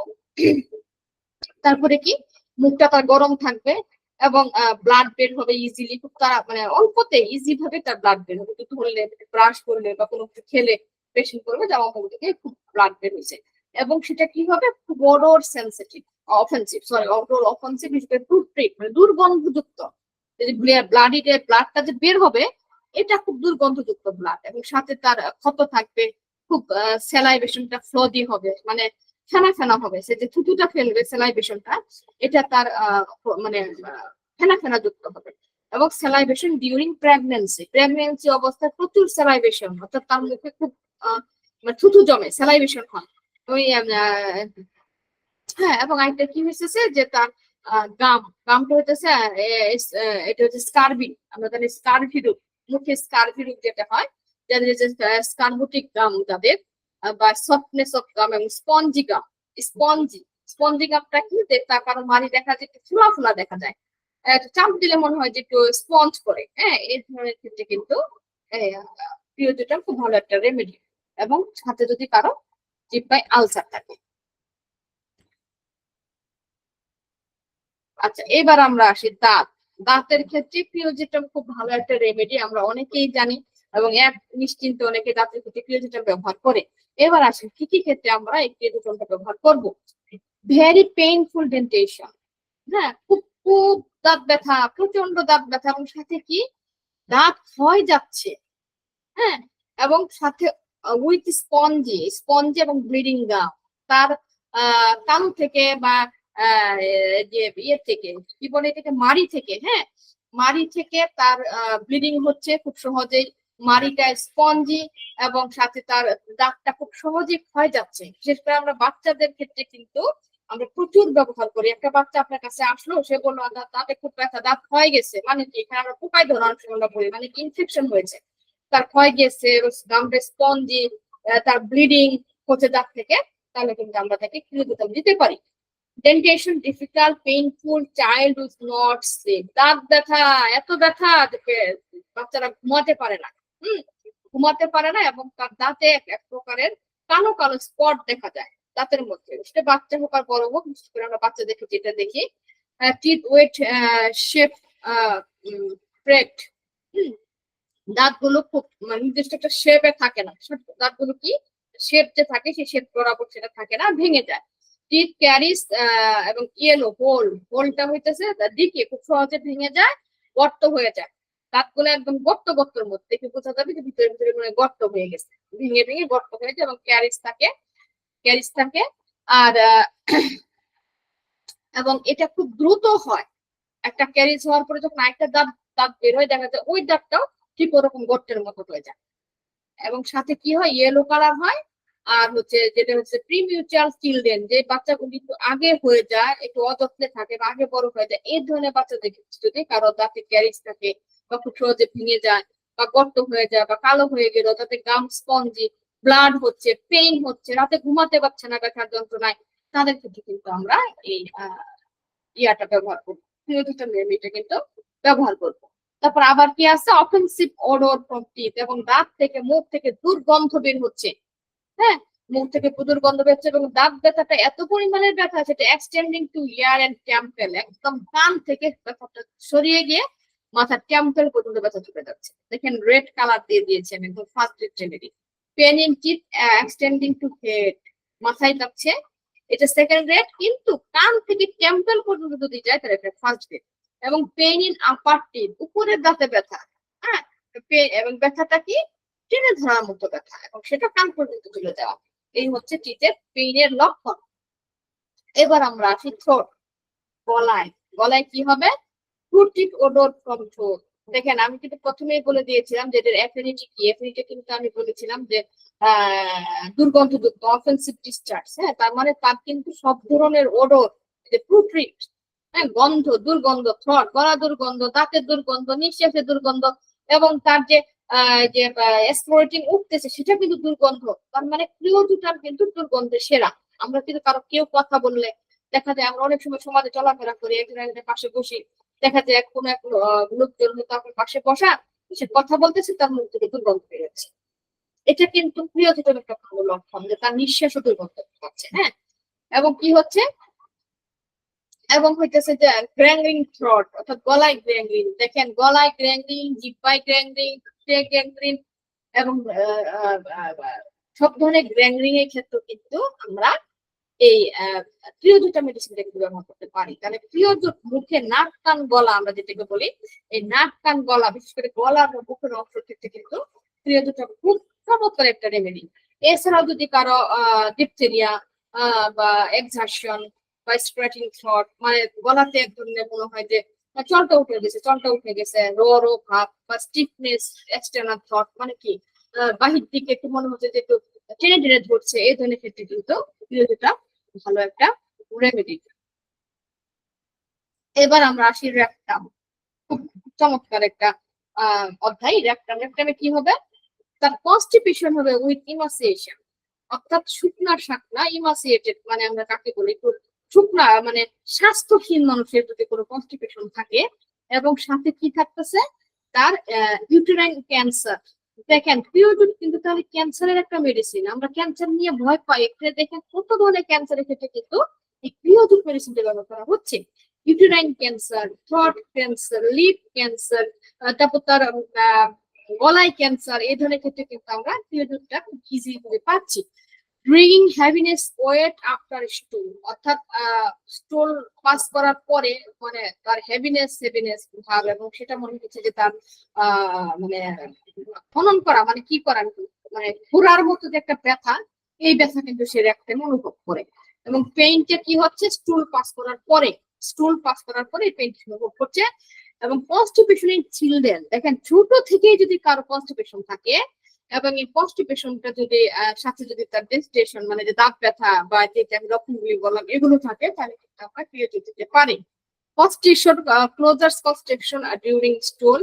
তারপরে কি, মুখটা তার গরম থাকবে, এবং ব্লাড বের হবে ইজিলি, খুব তারা মানে অল্পতে ইজি ভাবে তার ব্লাড বের হবে, একটু ধরলে, ব্রাশ করলে বা কোনো কিছু খেলে পেশেন্ট করবে জামা কাপড় থেকে খুব ব্লাড বের হয়েছে। এবং সেটা কি হবে, খুব odour sensitive, offensive, sorry odour offensive, হিসেবে মানে দুর্গন্ধযুক্ত, ব্লাডটা যে বের হবে, এটা খুব দুর্গন্ধযুক্ত ব্লাড, এবং সাথে তার ক্ষত থাকবে, খুব স্যালাইভেশনটা ফ্লদি হবে, মানে ফেনা ফেনা হবে, সে যে থুতুটা ফেলবে স্যালাইভেশনটা, এটা তার মানে ফেনা ফেনা যুক্ত হবে। এবং স্যালাইভেশন ডিউরিং প্রেগনেন্সি অবস্থায় প্রচুর স্যালাইভেশন, অর্থাৎ তার মুখে খুব থুতু জমে, স্যালাইভেশন হয় ওই হ্যাঁ। এবং আরেকটা কি হয়েছে যে তার গামটা হইতেছে, এটা হচ্ছে স্কারবি, আমরা জানি স্কারভি রোগ, মুখে স্কারভি রোগ যেটা হয়, যাদের যে স্কারবুটিক গাম, যাদের বা সফটনেস অফ গাম, এবং স্পঞ্জি গামটা কি, তার কারণ মারি দেখা যায় একটু ফুলা ফুলা দেখা যায়, চাপ দিলে মনে হয় যে একটু স্পঞ্জ করে, হ্যাঁ, এই ধরনের ক্ষেত্রে কিন্তু পিরিয়ডিটাম খুব ভালো একটা রেমেডি। এবং সাথে যদি কারো জিহ্বায় আলসার থাকে। আচ্ছা, এবার আমরা আসি দাঁতের ক্ষেত্রে পিরিয়ডিটাম খুব ভালো একটা রেমেডি, আমরা অনেকেই জানি, এবং এক নিশ্চিন্তে অনেকে দাঁতের ক্ষেত্রে পিরিয়ডিটাম ব্যবহার করে। এবার আসি কি কি ক্ষেত্রে আমরা এই পিরিয়ডিটামটা ব্যবহার করব। ভেরি পেইনফুল ডেন্টেশন, হ্যাঁ, খুব খুব দাঁত ব্যথা, প্রচন্ড দাঁত ব্যথা, এবং সাথে কি দাঁত ক্ষয় যাচ্ছে, হ্যাঁ, এবং সাথে উইথ স্পঞ্জি এবং ব্লিডিং গাম, তার কান থেকে বা যে ইয়ে থেকে, কি বলে এটাকে, মাড়ি থেকে, হ্যাঁ, মাড়ি থেকে তার ব্লিডিং হচ্ছে খুব সহজেই, মাড়িটা স্পঞ্জি এবং সাথে তার দাঁতটা খুব সহজেই ক্ষয় যাচ্ছে। বিশেষ করে আমরা বাচ্চাদের ক্ষেত্রে কিন্তু আমরা প্রচুর ব্যবহার করি। একটা বাচ্চা আপনার কাছে আসলো, সে বললো দাঁতে খুব ব্যথা, দাঁত ক্ষয় গেছে, মানে কি এখানে আমরা পোকায় ধরা অনেক সময় আমরা বলি, মানে ইনফেকশন হয়েছে, তার ক্ষয় গেছে, দাঁতটা স্পঞ্জি, তার ব্লিডিং হচ্ছে দাঁত থেকে, তাহলে কিন্তু আমরা তাকে ক্রিয়োথেরাপি দিতে পারি। Dentition difficult, painful, child will not sleep, দাঁত ব্যথা, এত ব্যথা বাচ্চারা ঘুমাতে পারে না, ঘুমাতে পারে না, এবং তার দাঁতে এক প্রকারের কালো কালো স্পট দেখা যায় দাঁতের মধ্যে, সেটা বাচ্চা হোক আর বড় হোক, বিশেষ করে আমরা বাচ্চাদেরকে যেটা দেখি। টিথ ওয়েট শেপ ক্র্যাকড, দাঁতগুলো খুব নির্দিষ্ট একটা শেপে থাকে না, দাঁতগুলো কি শেপ যে থাকে সেই শেপ বরাবর সেটা থাকে না, ভেঙে যায়। টিথ ক্যারিস এবং ইয়েলো হোলটা হইতেছে দিকে খুব সহজে ভেঙে যায়, গর্ত হয়ে যায়, দাঁতগুলো একদম গর্তর মধ্যে দেখে বোঝা যাবে যে ভিতরে ভিতরে মানে গর্ত হয়ে গেছে, ভেঙে ভেঙে গর্ত হয়ে যায়, এবং ক্যারিস থাকে। আর এবং এটা খুব দ্রুত হয়, একটা ক্যারিজ হওয়ার পরে যখন একটা দাঁত বের হয়ে, দেখা যায় ওই দাঁতটাও ঠিক ওরকম গর্তের মতো হয়ে যায়, এবং সাথে কি হয়, ইয়েলো কালার হয়। আর হচ্ছে যেটা হচ্ছে প্রিমিউচার চিলড্রেন, যে বাচ্চাগুলি একটু আগে হয়ে যায়, একটু অযত্নে থাকে বা আগে বড় হয়ে যায়, এই ধরনের বাচ্চাদের যদি কারো দাঁতে ক্যারিজ থাকে বা খুব সহজে ভেঙে যায় বা গর্ত হয়ে যায় বা কালো হয়ে গেল, তাতে গাম স্পঞ্জি, ব্লাড হচ্ছে, পেইন হচ্ছে, রাতে ঘুমাতে পারছে না ব্যথার যন্ত্রণায়, তাদের ক্ষেত্রে কিন্তু আমরা এই ইয়াটা ব্যবহার করবো, এটা কিন্তু ব্যবহার করবো। তারপর আবার কি আছে, অফেন্সিভ ওডর ফ্রম টিথ, এবং দাঁত থেকে মুখ থেকে দুর্গন্ধ বের হচ্ছে, হ্যাঁ, মুখ থেকে দুর্গন্ধ বের হচ্ছে, এবং দাঁত ব্যথাটা এত পরিমাণের ব্যথা সেটা extending to ear and temple, একদম কান থেকে ব্যথাটা সরিয়ে গিয়ে মাথার টেম্পেল পর্যন্ত ব্যথা চলে যাচ্ছে। দেখেন রেড কালার দিয়ে দিয়েছে আমি একদম first read. Pain in teeth extending to head, মাথায় যাচ্ছে, এটা সেকেন্ড রেড, কিন্তু কান থেকে টেম্পেল পর্যন্ত যদি যায় তাহলে এটা ফার্স্ট রেড। এবং পেইন ইন আপার টিথ, উপরের দাঁতে ব্যথা, হ্যাঁ, এবং ব্যথাটা কি টেনে ধরার মতো ব্যথা, এবং সেটা কান পর্যন্ত চলে যাওয়া, এই হচ্ছে টিথের পেইনের লক্ষণ। এবার আমরা আসি থ্রোট, গলায় কি হবে, ফ্রুটিক ওডর ফ্রম থ্রোট। দেখেন আমি কিন্তু প্রথমেই বলে দিয়েছিলাম যে এদের অ্যাফিনিটি কি, অ্যাফিনিটি কিন্তু আমি বলেছিলাম যে দুর্গন্ধযুক্ত, অফেন্সিভ ডিসচার্জ, হ্যাঁ, তার মানে তার কিন্তু সব ধরনের ওডর, ফ্রুট্রিক, হ্যাঁ, গন্ধ, দুর্গন্ধ, থ্রট, গলা দুর্গন্ধ, দাঁতের দুর্গন্ধ, নিঃশ্বাসের দুর্গন্ধ, এবং তার যে এক্সপ্লোরেটিং উঠতেছে সেটা কিন্তু দুর্গন্ধ, তার মানে ক্রিয়োজুটার কিন্তু দুর্গন্ধের সেরা। আমরা কিন্তু কেউ কথা বললে দেখা যায়, আমরা অনেক সময় সমাজে চলাফেরা করি, একজনের পাশে বসি, দেখা যায় কোনো এক লোকজন আপনার পাশে বসা, সে কথা বলতেছে, তার মুখ থেকে দুর্গন্ধ বেরোচ্ছে, এটা কিন্তু প্রিয়জনের একটা ভালো লক্ষণ যে তার নিঃশ্বাসও দুর্গন্ধ পাচ্ছে, হ্যাঁ। এবং কি হচ্ছে, এবং হইতেছে যে গ্র্যাংরিং থ্রট, অর্থাৎ গলায় গ্র্যাংরিং, দেখেন গলায় গ্র্যাংরিং, জিহ্বায় গ্র্যাংরিং, এবং সব ধরনের গ্র্যাংরিং এর ক্ষেত্রে কিন্তু আমরা এই প্রিয়জুটা মেডিসিনটা কিন্তু ব্যবহার করতে পারি। তাহলে প্রিয়জুট মুখে, নাক কান গলা আমরা যেটাকে বলি, এই নাক কান গলা, বিশেষ করে গলার মুখের অংশ ক্ষেত্রে কিন্তু প্রিয়জুটা খুব চমৎকার একটা রেমেডি। এছাড়াও যদি কারো ডিপথেরিয়া বা এক্সারশন বা স্ক্র্যাচিং থ্রট, মানে গলাতে এক ধরনের মনে হয় যে চলটা উঠে গেছে, রো ভাব বা স্টিফনেস, এক্সটার্নাল থ্রট, মানে কি বাহির দিকে একটু মনে হচ্ছে যে একটু টেনে ধরছে, এই ধরনের ক্ষেত্রে কিন্তু প্রিয়জুটা ভালো একটা রেমেডি। এবার আমরা আসি র্যাকটাম, খুব চমৎকার একটা অধ্যায়। র্যাকটামে কি হবে, তার কনস্টিপেশন হবে উইথ ইমাসিয়েশন, অর্থাৎ শুকনা শাকনা, ইমাসিয়েটেড মানে আমরা কাকে বলি, শুকনা মানে স্বাস্থ্যহীন মানুষের যদি কোনো কনস্টিপেশন থাকে, এবং সাথে কি থাকতেছে, তার ইউটেরাইন ক্যান্সার। দেখেন প্রিয়জুট কিন্তু তাহলে ক্যান্সারের একটা মেডিসিন, আমরা ক্যান্সার নিয়ে ভয় পাই, এখানে দেখেন কত ধরনের ক্যান্সারের ক্ষেত্রে কিন্তু এই প্রিয়জুট মেডিসিনটা ব্যবহার করা হচ্ছে। Uterine cancer, throat cancer, lip cancer, তারপর তার গলায় ক্যান্সার, এই ধরনের ক্ষেত্রে কিন্তু আমরা প্রিয়জুটটা খুব ইজি ভাবে পাচ্ছি। ব্রিং হ্যাভিনেস ওয়েট আফটার স্টুল, অর্থাৎ স্টুল পাস করার পরে মানে তার হ্যাভিনেস ভাব, এবং সেটা মনে হচ্ছে যে তার মানে খনন করা, মানে কি করা, মানে ঘোরার মতো যে একটা ব্যথা, এই ব্যথা কিন্তু সে একটা অনুভব করে। এবং পেইনটা কি হচ্ছে, স্টুল পাস করার পরে এই পেইনটা অনুভব করছে। এবং কনস্টিপেশন ইন চিলড্রেন, দেখেন ছোট থেকেই যদি কারো কনস্টিপেশন থাকে এবং এই কনস্টিপেশনটা যদি সাথে যদি তার ডেস্টেশন মানে যে দাঁত ব্যথা বা যে আমি লক্ষণগুলি বললাম এগুলো থাকে, তাহলে কিন্তু আমরা পিরিয়ড দিতে পারি। Constipation, closures constriction during stool,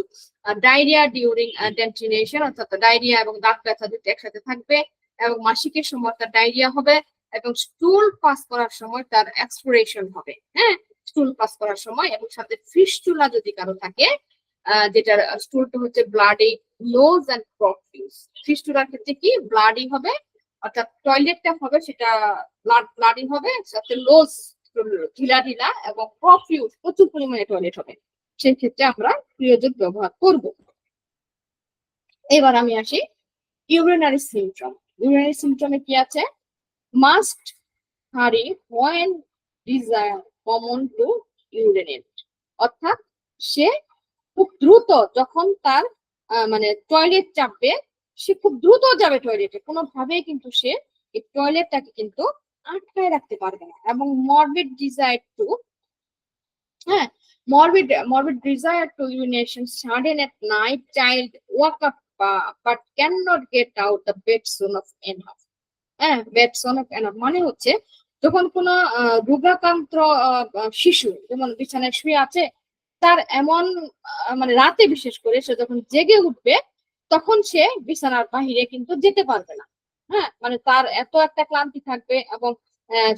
diarrhea during dentination, অর্থাৎ ডায়রিয়া এবং দাঁত ব্যথা দুটো একসাথে থাকবে এবং মাসিকের সময় তার ডায়রিয়া হবে এবং স্টুল পাস করার সময় তার এক্সপিরেশন হবে। হ্যাঁ, স্টুল পাস করার সময় এবং সাথে ফিস্টুলা যদি কারো থাকে, যেটার স্টুলটা হচ্ছে ব্লাডি লোজ এন্ড প্রফিউজ। ফিস্টুলার ক্ষেত্রে কি ব্লাডি হবে, অর্থাৎ টয়লেটটা হবে সেটা ব্লাডি হবে, সাথে লোজ ঢিলা ঢিলা এবং প্রফিউজ প্রচুর পরিমাণে টয়লেট হবে, সেই ক্ষেত্রে আমরা পিরিয়ড ব্যবহার করব। এবার আমি আসি ইউরিনারি সিমটম। ইউরিনারি সিমটমে কি আছে? Must hurry when desire comes to urinate, অর্থাৎ সে খুব দ্রুত যখন তার মানে টয়লেট চাপবে, সে খুব দ্রুত যাবে টয়লেটে, কোনোভাবেই কিন্তু সে এই টয়লেটটাকে কিন্তু আটকায় রাখতে পারবে না। এবং মরবিড ডিজায়ার টু, হ্যাঁ, morbid desire to urination sudden at night, child woke up but cannot get out the bed soon of enough। হ্যাঁ, bed soon of enough মানে হচ্ছে যখন কোনো রোগাক্রান্ত শিশু যেমন বিছানায় শুয়ে আছে, তার এমন মানে রাতে বিশেষ করে সে যখন জেগে উঠবে তখন সে বিছানার বাহিরে কিন্তু যেতে পারবে না। হ্যাঁ, মানে তার এত একটা ক্লান্তি থাকবে এবং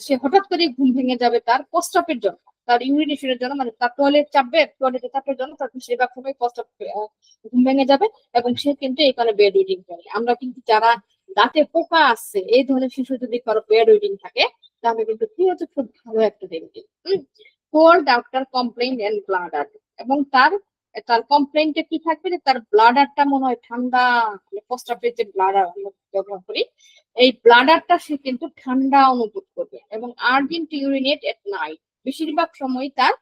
সে হঠাৎ করে ঘুম ভেঙে যাবে তার প্রস্রাবের জন্য, তার ইউরিনেশনের জন্য, মানে তার টয়লেট চাপবে, টয়লেটে চাপের জন্য তার বেশিরভাগ সময় প্রস্রাব ঘুম ভেঙে যাবে এবং সে কিন্তু এখানে বেড ওয়েটিং করে। আমরা কিন্তু যারা দাঁতে পোকা আসছে এই ধরনের শিশু যদি কারো বেড ওয়েটিং থাকে, তাহলে কিন্তু কি হচ্ছে খুব ভালো একটা remedy. Cold after complain and bladder, এবং তার কমপ্লেইনটা কি থাকবে যে তার ব্লাডারটা মনে হয় ঠান্ডা, প্রস্রাবের যে ব্লাডার আমরা ব্যবহার করি এই ব্লাডারটা সে কিন্তু ঠান্ডা অনুভব করবে। এবং আর্জেন্ট ইউরিনেট এট নাইট, বেশিরভাগ সময় তার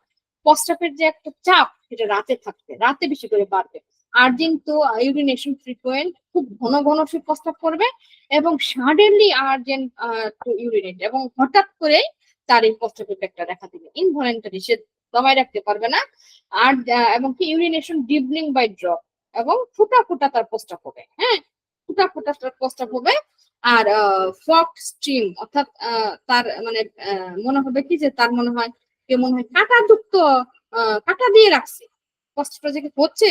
প্রস্রাবের যে একটা চাপ সেটা রাতে থাকবে, রাতে বেশি করে বাড়বে। আর্জেন্ট তো ইউরিনেশন ফ্রিকোয়েন্ট, খুব ঘন ঘন সে প্রস্রাব করবে এবং সাডেনলি আর্জেন্ট টু ইউরিনেট, এবং হঠাৎ করে তার এই প্রস্রাবের ব্যাগটা দেখা দিবে। ইনভলেন্টারি, সে দমায় রাখতে পারবে না। আর এবং কি ইউরিনেশন ডিবলিং বাই ড্রপ, এবং ফুটা ফুটা তার প্রস্রাব হবে। হ্যাঁ, ফুটা ফুটা তার প্রস্রাব হবে। আর ফক স্ট্রিম, অর্থাৎ তার মানে মনে হবে কি যে তার মনে হয় কাঁটা যুক্ত কাঁটা দিয়ে রাখছে, কষ্টটা যে হচ্ছে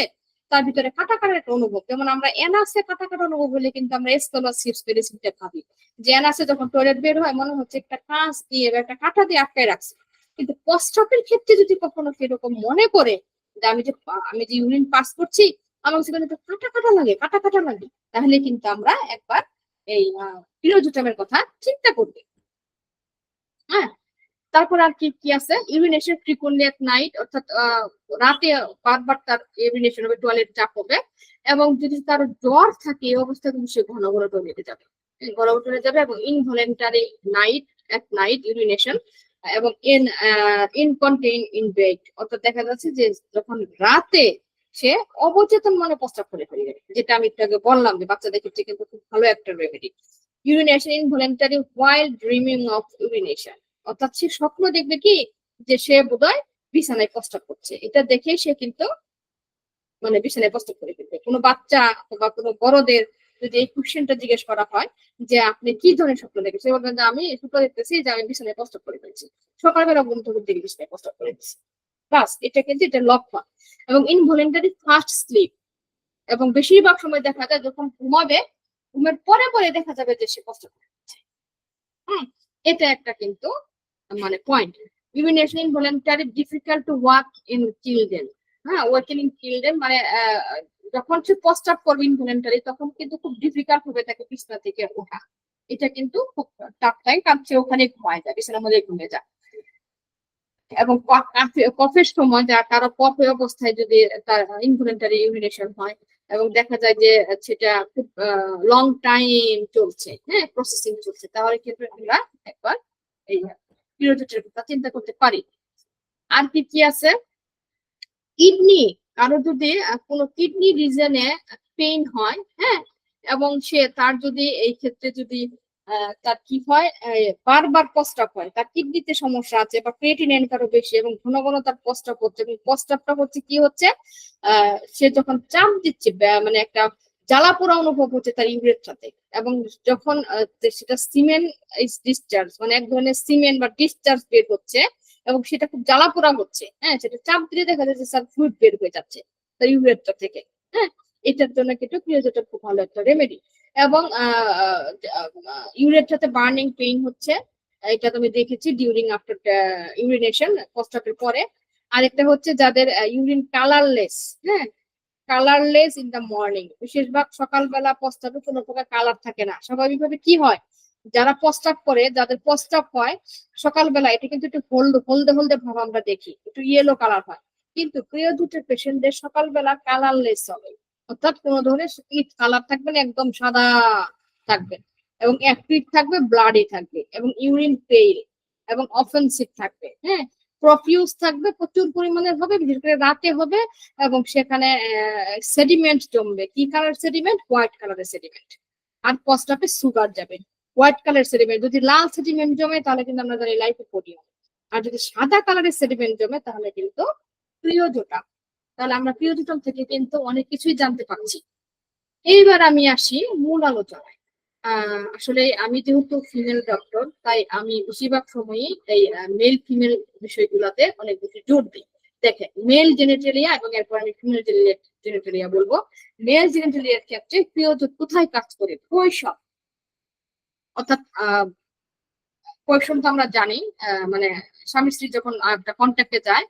তার ভিতরে কাটা কাটার একটা অনুভব। যেমন আমরা এনাসে কাটা কাটা অনুভব হলে কিন্তু আমরা স্কলারশিপটা ভাবি যে এনাসে যখন টয়লেট বের হয় মনে হচ্ছে একটা কাঁচ দিয়ে বা একটা কাঁটা দিয়ে আটকায় রাখছে। কিন্তু প্রস্রাবের ক্ষেত্রে যদি কখনো সেরকম মনে করে যে আমি যে ইউরিন পাস করছি আমার সেখানে তো কাটা কাটা লাগে, কাটা কাটা লাগে, তাহলে কিন্তু আমরা একবার এই পিরিয়ডোটামের কথা চিন্তা করবে। হ্যাঁ, তারপর আর কি কি আছে? ইউরিনেশন ফ্রিকুয়েন্টলি এট নাইট, অর্থাৎ রাতে বারবার তার ইউরিনেশন হবে, টয়লেট চাপ হবে। এবং যদি তার জ্বর থাকে এই অবস্থায় কিন্তু সে ঘন ঘন টয়লেটে যাবে, ঘন ঘন টয়লেটে যাবে। এবং involuntary night at night urination, এবং ইনকন্টিনিউ ইন বেড, অর্থাৎ দেখা যাচ্ছে যে যখন রাতে সে অবচেতন মনে প্রস্রাব করে ফেলবে, যেটা আমি একটু আগে বললাম যে বাচ্চাদের ক্ষেত্রে কিন্তু খুব ভালো একটা remedy. Urination involuntary while dreaming of urination, অর্থাৎ সে স্বপ্ন দেখবে কি যে সে বোধহয় বিছানায় প্রস্রাব করছে, এটা দেখেই সে কিন্তু মানে বিছানায় প্রস্রাব করে ফেলবে। কোনো বাচ্চা বা কোনো বড়দের যদি এই কোশ্চেনটা জিজ্ঞেস করা হয় যে আপনি কি ধরনের স্বপ্ন দেখেছেন, বলবেন যে আমি স্বপ্ন দেখতেছি যে আমি বিছানায় প্রস্রাব করে ফেলছি, সকালবেলা ঘুম থেকে উঠে বিছানায় প্রস্রাব করে দিচ্ছি, বাস এটা কিন্তু এটা লক্ষণ। এবং ইনভলেন্টারি ফাস্ট স্লিপ, এবং বেশিরভাগ সময় দেখা যায় যখন ঘুমাবে ঘুমের পরে পরে দেখা যাবে যে সে প্রস্রাব করছে। এটা একটা কিন্তু মানে point. Urination involuntary difficult to walk in children. হ্যাঁ, ওয়াকিং ইন চিলড্রেন মানে যখন সে প্রস্রাব করবে ইনভলেন্টারি তখন কিন্তু খুব ডিফিকাল্ট হবে তাকে বিছানা থেকে ওঠা, এটা কিন্তু খুব টাফ টাইম, কারণ সে ওখানে ঘুমায় যায়, বিছানার মধ্যে ঘুমিয়ে যায়। এবং কফের সময় যা কারো কফে অবস্থায় যদি তার ইনভলেন্টারি ইউরিনেশন হয় এবং দেখা যায় যে সেটা খুব লং টাইম চলছে, হ্যাঁ প্রসেসিং চলছে, তাহলে কিন্তু আমরা একবার এই পিরিয়ডের কথা চিন্তা করতে পারি। আর কি কি আছে? কিডনি, কারো যদি কোনো কিডনি রিজনে পেইন হয়, হ্যাঁ, এবং সে তার যদি এই ক্ষেত্রে যদি তার কি হয়, বারবার প্রস্রাব হয়, তার কিডনিতে সমস্যা আছে বা ক্রিয়েটিনিন কারো বেশি এবং ঘন ঘন তার প্রস্রাব হচ্ছে, এবং প্রস্রাবটা হচ্ছে কি হচ্ছে, সে যখন চাপ দিচ্ছে মানে একটা জ্বালা পোড়া অনুভব হচ্ছে তার ইউরেথ্রাতে, এবং যখন সেটা সিমেন্ট ডিসচার্জ মানে এক ধরনের সিমেন্ট বা ডিসচার্জ বের হচ্ছে এবং সেটা খুব জ্বালা পোড়া হচ্ছে, হ্যাঁ, সেটা চাপ দিলে দেখা যাচ্ছে স্যার ফ্লুইড বের হয়ে যাচ্ছে তার ইউরেথ্রা থেকে, হ্যাঁ, এটার জন্য কিন্তু ক্রিয়োজেটা খুব ভালো একটা রেমেডি। এবং ইউরেথ্রাতে বার্নিং পেইন হচ্ছে, এটা তুমি দেখেছি ডিউরিং আফটার ইউরিনেশন, প্রস্রাবের পরে। আরেকটা হচ্ছে যাদের ইউরিন কালারলেস, হ্যাঁ, কালারলেস ইন দ্য মর্নিং, বেশিরভাগ সকালবেলা প্রস্রাবে কোনো প্রকার কালার থাকে না। স্বাভাবিকভাবে কি হয়, যারা প্রস্রাব করে, যাদের প্রস্রাব হয় সকালবেলা, এটা কিন্তু একটু হলদে হলদে ভাব আমরা দেখি, একটু ইয়েলো কালার হয়, কিন্তু ক্রিয়োজেটের পেশেন্টদের সকালবেলা কালারলেস হবে, অর্থাৎ কোনো ধরনের কালার থাকবে না, একদম সাদা থাকবে, এবং অ্যাক্টিভ থাকবে, ব্লাডি থাকবে, এবং ইউরিন পেইল এবং অফেন্সিভ থাকবে, হ্যাঁ, প্রফিউজ থাকবে, প্রচুর পরিমাণে হবে, বিশেষ করে রাতে হবে, এবং সেখানে সেডিমেন্ট জমবে। কি কালার সেডিমেন্ট? হোয়াইট কালারের সেডিমেন্ট। আর প্রস্রাবে সুগার যাবে। হোয়াইট কালার সেডিমেন্ট, যদি লাল সেডিমেন্ট জমে তাহলে কিন্তু আমরা জানি লাইপোপোডিয়াম, আর যদি সাদা কালারের সেডিমেন্ট জমে তাহলে কিন্তু ক্রিয়োজোটা। তাহলে আমরা ক্রিয়োজোটাম থেকে কিন্তু অনেক কিছুই জানতে পারছি। এইবার আমি আসি মূল আলোচনায়। আসলে আমি যেহেতু ফিমেল ডক্টর, তাই আমি বেশিরভাগ সময়ই এই মেল ফিমেল বিষয়গুলোতে অনেক বেশি জোর দিই। দেখেন, মেল জেনেটেলিয়া এবং এরপর আমি ফিমেল জেনেটেলিয়া বলবো। মেল জেনেটেলিয়ার ক্ষেত্রে ক্রিয়োজোট কোথায় কাজ করে? কৈশোর, অর্থাৎ কৈশোর তো আমরা জানি, মানে স্বামী স্ত্রী যখন একটা কন্ট্যাক্টে যায়